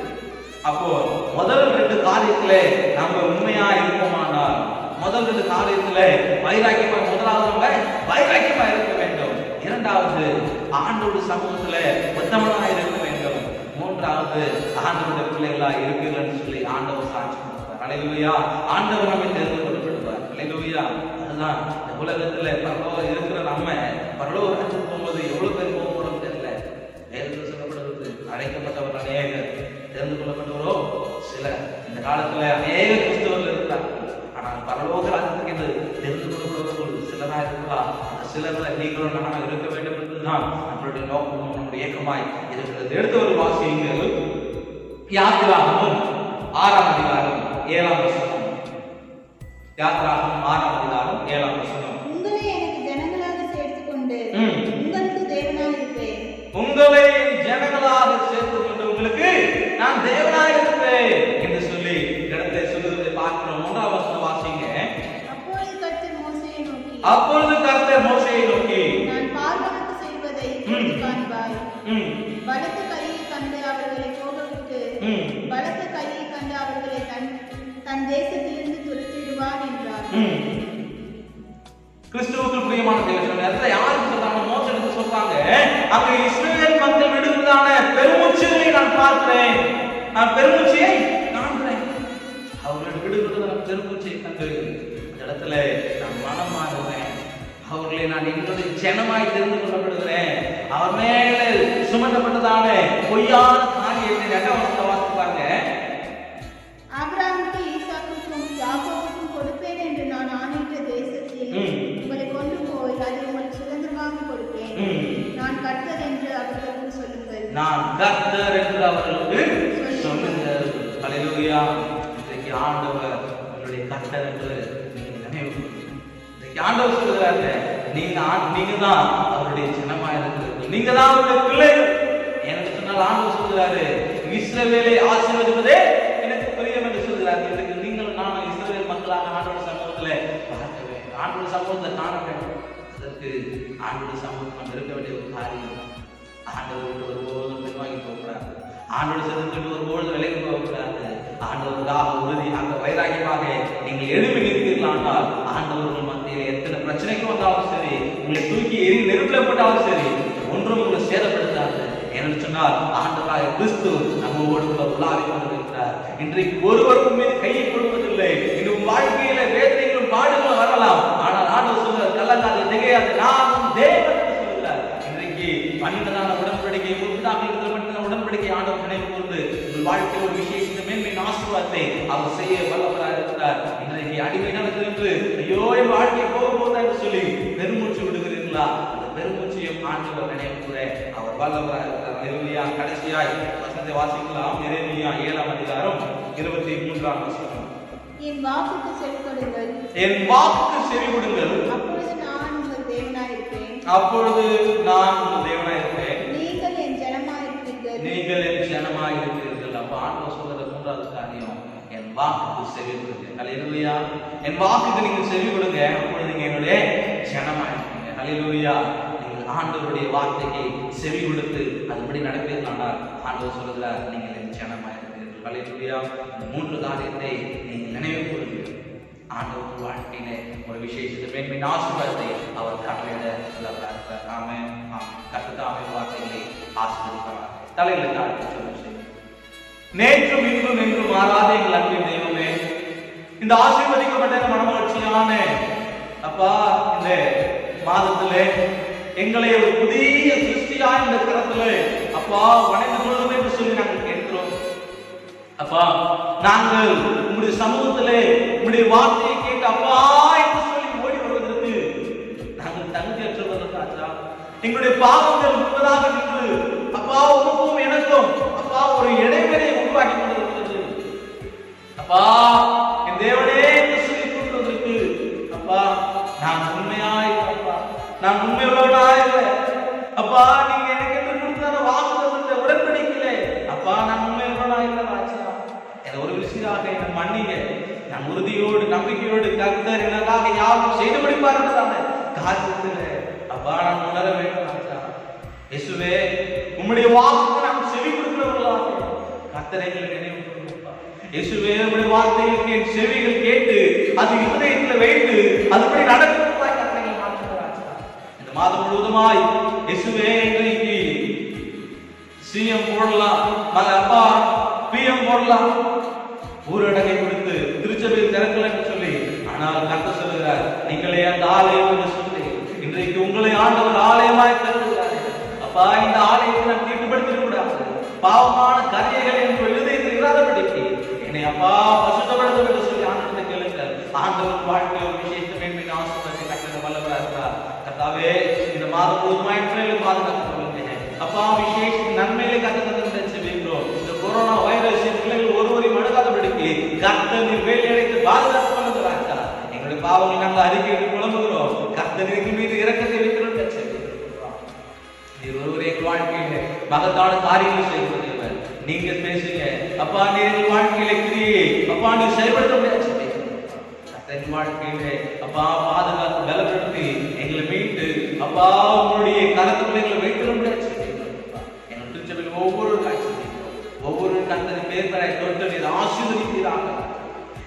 அப்போ முதல் 2 காரியத்துல நம்ம உண்மையா இருப்போமானால், முதல் 2 காரியத்துல வைராக்கியமா, முதலாவது நம்ம வைராக்கியமா இருக்க வேண்டும், இரண்டாவது ஆண்டவருடைய சமூகத்துல உத்தமனா இருக்க வேண்டும், மூன்றாவது ஆண்டவருடைய பிள்ளைகளா இருப்பீர்கள் என்று சொல்லி ஆண்டவர் சாட்சி கொடுப்பார். ஹல்லேலூயா. ஆண்டவர் நம்மை தெரிந்து கொள்ளப்படுவார். ஹல்லேலூயா. அதுதான் இந்த உலகத்துல பரலோகம் இருக்கிற நம்ம பரலோகத்துக்கு போகும்போது எவ்வளவு பேர் போகிறோம் தெரியல. வேதத்தில் சொல்லப்படுவது அழைக்கப்பட்டவர் அநேகர், தெரிந்து கொள்ளப்பட்டவரோ சிலர். இந்த காலத்துல அநேக கிறிஸ்தவர்கள் இருக்கிறார்கள், ஆனால் பரலோக ராஜ்யத்துக்கு என்று தெரிந்து கொள்ளப்படுவர்கள் சிலரா இருக்கலாம். அந்த சிலர்ல நீங்களும் நானும் இருக்க வேண்டும் என்பதுதான் நம்மளுடைய நோக்கமும் நம்முடைய இயக்கமாய் இருக்கிறது. எடுத்து ஒரு வாசியுங்கள், யாத்திராகமம் 6ஆம் அதிகாரம் 7ஆம் வசனம். யாத்திராகமம் 6ஆம் அதிகாரம் 7ஆம் வசனம். உங்களை எனக்கு ஜனங்களாக சேர்த்துக்கொண்டு உங்களுக்கு தேவனாய் இருப்பேன். உங்களை ஜனங்களாக சேர்த்துக்கொண்டு உங்களுக்கு நான் தேவனாய் இருப்பேன் என்று சொல்லி இடத்தை சொல்லுவதை பார்க்கிறோம். 1ஆம் வசனம் வாசிங்க. அப்பொழுது கர்த்தர் மோசேயை நோக்கி நான் பார்வனுக்கு செய்வதை காண்பாய். வலது கையை கண்டு அவர்களை போகவிட்டு வலது கையை கண்டு அவர்களை தன் தேசத்திலிருந்து துரத்திடுவான் என்றார். கிறிஸ்துவுக்குள் பிரியமான தேவனே, யாருக்கு சொல்றாங்க? மோசேக்கு சொல்றாங்க. அங்க இஸ்ரவேல் மக்கள் விடுகிறதான பெருமூச்சை நான் பார்க்கிறேன், நான் பெருமூச்சையை காண்கிறேன். அவர்கள் விடுகிறதான பெருமூச்சை கண்டு இந்த இடத்துல நான் மனம் மாறுகிறேன், அவர்களை நான் என்னுடைய ஜனமாய் தெரிந்து கொள்ளப்படுகிறேன். அவர் மேல சுமத்தப்பட்டதான பொய்யான காரியத்தை 2ஆம் வசனத்தை வாசிப்பாங்க. ஆபிரகாமுக்கு ஈசாக்குக்கும் யாக்கோபுக்கும் கொடுப்பேன் என்று நான் ஆணையிட்ட தேசத்தில் உங்களை கொண்டு போய் அதை உங்களுக்கு சுதந்திரமாக கொடுப்பேன். நான் கர்த்தர் என்று அவர்களுக்கு சொல்லுங்கள். நான் கர்த்தர் என்று அவர்களுக்கு சொல்லுங்கள். ஹல்லேலூயா. இன்றைக்கு ஆண்டவர் உங்களுடைய கர்த்தர் என்று நீங்க நினைவு. இன்றைக்கு ஆண்டவர் சொல்லுகிறாரு, நீங்க தான் அவருடைய ஜனமாய் இருக்கிறது, நீங்க தான் அவருடைய பிள்ளைகள். எனக்கு சொன்னால் ஆண்டவர் சொல்லுகிறாரு, இஸ்ரவேலை ஆசீர்வதிப்பதே எனக்கு பிரியம் என்று சொல்லுகிறார். இன்றைக்கு நீங்கள் நான் இஸ்ரவேல் மக்களாக ஆண்டவர் சமூகத்துல பார்க்க வேண்டும், ஆண்டவர் சமூகத்தை காண வேண்டும். அதற்கு ஆண்டவர் சமூகம் இருக்க வேண்டிய ஒரு காரியம். ஆண்டவர் விட்டு ஒருபோதும் பின்வாங்கி போகக்கூடாது, ஆண்டவர் செலுத்திட்டு ஒருபோது விலகி போகக்கூடாது. ஆண்டவருக்காக உறுதியாக வைராக்கியமாக நீங்கள் எழுப்பி நிற்கிறீர்களானால் ஆண்டவர்கள் மத்தியில் எத்தனை பிரச்சனைகள் வந்தாலும் சரி, உங்களை தூக்கி எரி நெருப்பில் போட்டாலும் சரி, ஒன்றும் உங்களை சேதப்படுத்தாது. ஏன்னு சொன்னால் ஆண்டவராகிய கிறிஸ்து நம்மோடு கூட உலாவி கொண்டிருக்கிறார். இன்றைக்கு ஒருவருக்கும் மீது கையை கொடுப்பதில்லை. இன்னும் வாழ்க்கையில வேதனைகளும் பாடுகளும் வரலாம், ஆனால் ஆண்டவர் சொல்றார், கலங்காது திகையாது, நானும் தேவன் என்று சொல்கிறார். இன்றைக்கு பண்ணினதான உடன்படிக்கை, முன்னாக உடன்படிக்கை ஆண்டவர் நினைவு கூர்ந்து உங்கள் வாழ்க்கையில் ஒரு விசேஷ மேன்மையின் ஆசீர்வாதத்தை அவர் செய்ய வல்லவராக இருக்கிறார். இன்றைக்கு அடிமை நடக்கிறது, ஐயோ என் வாழ்க்கை போக போதா என்று சொல்லி பெருமூச்சு விடுகிறீர்களா? அந்த பெருமூச்சையும் ஆண்டவர் நினைவு கூற அவர் வல்லவராக இருக்கிறார். ஹல்லேலூயா. கடைசியாய் வசனத்தை வாசிக்கலாம். எரேமியா 7ஆம் அதிகாரம் 23ஆம் வசனம். என் வாக்குக்கு செவி கொடுங்கள், என் வாக்குக்கு செவி கொடுங்கள், அப்பொழுது நான் உங்கள் தேவனாய் இருப்பேன். அப்பொழுது நான் உங்கள் தேவனாய் இருப்பேன். நீங்கள் என் ஜனமாய் இருப்பீர்கள். நீங்கள் என் ஜனமாய் இருப்பீர்கள். அப்ப ஆண்டவர் சொல்ற 3வது காரியம், என் வாக்குக்கு செவி கொடுங்க. ஹல்லேலூயா. என் வாக்குக்கு நீங்கள் செவி கொடுங்க, அப்பொழுது நீங்க என்னுடைய ஜனமாய் இருப்பீங்க. ஹல்லேலூயா. நீங்கள் ஆண்டவருடைய வார்த்தைக்கு செவி கொடுத்து அதுபடி நடப்பீர்களானால் ஆண்டவர் சொல்கிறார், நீங்கள் என் ஜனமாக இருக்கிறீர்கள். ஹல்லேலூயா. இந்த 3 காரியத்தை நீங்கள் நினைவு கூறுங்கள். ஆண்டவர் வாழ்க்கையிலே ஒரு விசேஷத்தை மேன்மையின் ஆசீர்வாதத்தை அவர் கட்டளையிட சொல்லுகிறார். ஆமென். கர்த்தர் வார்த்தைகளை ஆசீர்வதிப்பார். தலையில தாழ்த்தி சொல்லுங்கள். நேற்றும் இன்றும் என்றும் மாறாத எங்கள் அன்பின் தெய்வமே, இந்த ஆசீர்வதிக்கப்பட்ட மனமகிழ்ச்சியான அப்பா இந்த மாதத்திலே எங்களை ஒரு புதிய சிருஷ்டியா இந்த கரத்திலே அப்பா வணங்கி கொள்ளும் என்று சொல்லி நாங்கள் கேட்கிறோம். அப்பா நாங்கள் உங்களுடைய சமூகத்திலே உங்களுடைய வார்த்தையை கேட்டு அப்பா என்று சொல்லி ஓடி வருவதற்கு நாங்கள் தகுதியற்றவர்களாச்சா? எங்களுடைய பாவங்கள் முன்பதாக நின்று அப்பா உனக்கும் எனக்கும் அப்பா ஒரு இடைவெளியை உருவாக்கி கொண்டிருக்கிறது. அப்பா என் தேவனே என்று சொல்லி கொள்வதற்கு அப்பா நான் உண்மையாய் நான் உண்மையுள்ளவனாய் அப்பா நீங்க எனக்கு என்று கொடுத்த வாக்குத்தத்தத்தை உடன்படிக்கல அப்பா நான் உண்மையுள்ளவனாய் ராஜா. என ஒரு விஷயமாக என்ன மன்னிங்க. நான் உறுதியோடு நம்பிக்கையோடு கர்த்தர் எனக்காக யாரும் செய்து முடிப்பார் என்றான காரியத்தில் அப்பா நான் உணர வேண்டும் ராஜா. இயேசுவே உம்முடைய வாக்குக்கு நாம் செவி கொடுக்கிறவர்களாக கர்த்தரை நினைவு கூறுங்கப்பா. இயேசுவே உம்முடைய வார்த்தைகளுக்கு என் செவிகள் கேட்டு அது இருதயத்தில் வைத்து அதுபடி நடக்கிறவர்களாய் கர்த்தரை மாற்றுகிறார் ராஜா. இந்த மாதம் முழுவதுமாய் இயேசுவே இன்றைக்கு சிஎம் போடலாம், அப்பா பிஎம் போடலாம், ஊரடங்கை கொடுத்து திருச்சபையில் திறக்கல என்று சொல்லி, ஆனால் கர்த்தர் சொல்லுகிறார் நீங்களே அந்த ஆலயம் என்று சொல்லி இன்றைக்கு உங்களை ஆண்டவர் ஆலயமாய் திறக்கிறார். அப்பா இந்த ஆலயத்தை நான் தீட்டுப்படுத்திட கூடாது. பாவமான கரைகளை என்று எழுதியத்தில் இராதபடிக்கு என்னை அப்பா பசுத்தப்படுத்த என்று சொல்லி ஆண்டவரை கேளுங்கள். ஆண்டவர் வாழ்க்கை ஒரு விசேஷ மேன்மை ஆசீர்வாதத்தை கட்டளை வல்லவராக இருக்கிறார். கர்த்தாவே இந்த மாதம் முழுவதுமாய் பாதுகாத்துக் கொள்ளுங்க அப்பா. விசேஷ நன்மையிலே கட்டத்தை செல்கிறோம். இந்த கொரோனா வைரஸ் பிள்ளைகள் ஒருவரையும் அணுகாதபடிக்கு கர்த்தர் நீர் வேலை அடைத்து பாதுகாத்துக் கொள்ளுகிறார். எங்களுடைய பாவங்களை நாங்கள் அறிக்கையிட்டு புலம்புகிறோம். கர்த்தர் எங்கள் மீது இரக்கத்தை வைக்கிறோம். ஒருவரே வாழ்க்கையில மகத்தான காரியங்கள் செய்வது நீங்க பேசுங்க அப்பா. நீங்க வாழ்க்கையில கிரியை அப்பா நீ செயல்படுத்த முடியாது வாழ்க்கையில அப்பா பாதுகாத்து பலப்படுத்தி எங்களை மீட்டு அப்பா உங்களுடைய கருத்துக்களை எங்களை வைத்திட முடியாது. எங்கள் திருச்சபையில் ஒவ்வொரு காட்சி ஒவ்வொரு கர்த்தரை பேர்பராய் தொட்டு நீர் ஆசீர்வதிக்கிறாங்க.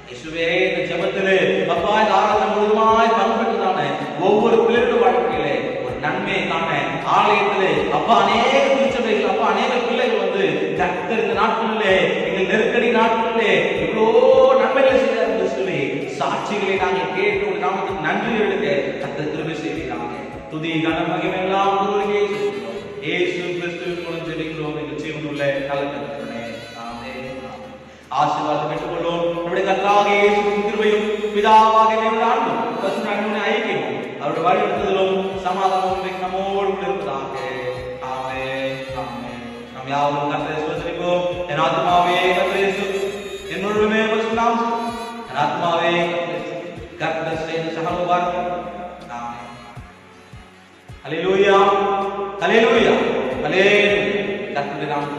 இயேசுவே இந்த ஜெபத்திலே அப்பா இந்த ஆராதனை முழுவதுமாய் பங்குபெற்றதான ஒவ்வொரு பிள்ளைகளுடைய வாழ்க்கையிலே நன்மையை காண ஆலயத்திலே அப்பா அநேக திருச்சபைகள் அப்பா அநேக பிள்ளைகள் வந்து கர்த்தர் இந்த நாட்களிலே எங்கள் நெருக்கடி நாட்களிலே இவ்வளோ நன்மைகளை செய்தார் என்று சொல்லி சாட்சிகளை நாங்கள் கேட்டு நாமக்கு நன்றி எடுக்க கர்த்தர் கிருபை செய்கிறாங்க. துதி கன மகிமை எல்லாம் ஒருவருக்கே செலுத்துகிறோம். இயேசு கிறிஸ்துவின் மூலம் ஜெபிக்கிறோம் எங்கள் ஜீவனுள்ள நல்ல தகப்பனே. ஆமென். ஆசீர்வாதம் பெற்றுக்கொள்வோம். நம்முடைய கர்த்தராகிய இயேசுவின் கிருபையும் பிதாவாகிய தேவனுடைய அன்பும் பரிசுத்த ஆவியின் ஐக்கியமும் அவருடைய வழிநடத்துதலும் சமாதானமும் நம்மோடு இருப்பதாக. ஆமென். ஆமென். நாம் யாவரும் கர்த்தரை ஸ்தோத்திரிப்போம். என் ஆத்துமாவே கர்த்தரை ஸ்தோத்திரி, என் முழுமே பரிசுத்த நாமம் என் ஆத்துமாவே கர்த்தர் செய்த சகல உபகாரங்கள். ஆமென். ஹல்லேலூயா. ஹல்லேலூயா. ஹல்லேலூயா. கர்த்தருடைய நாமம்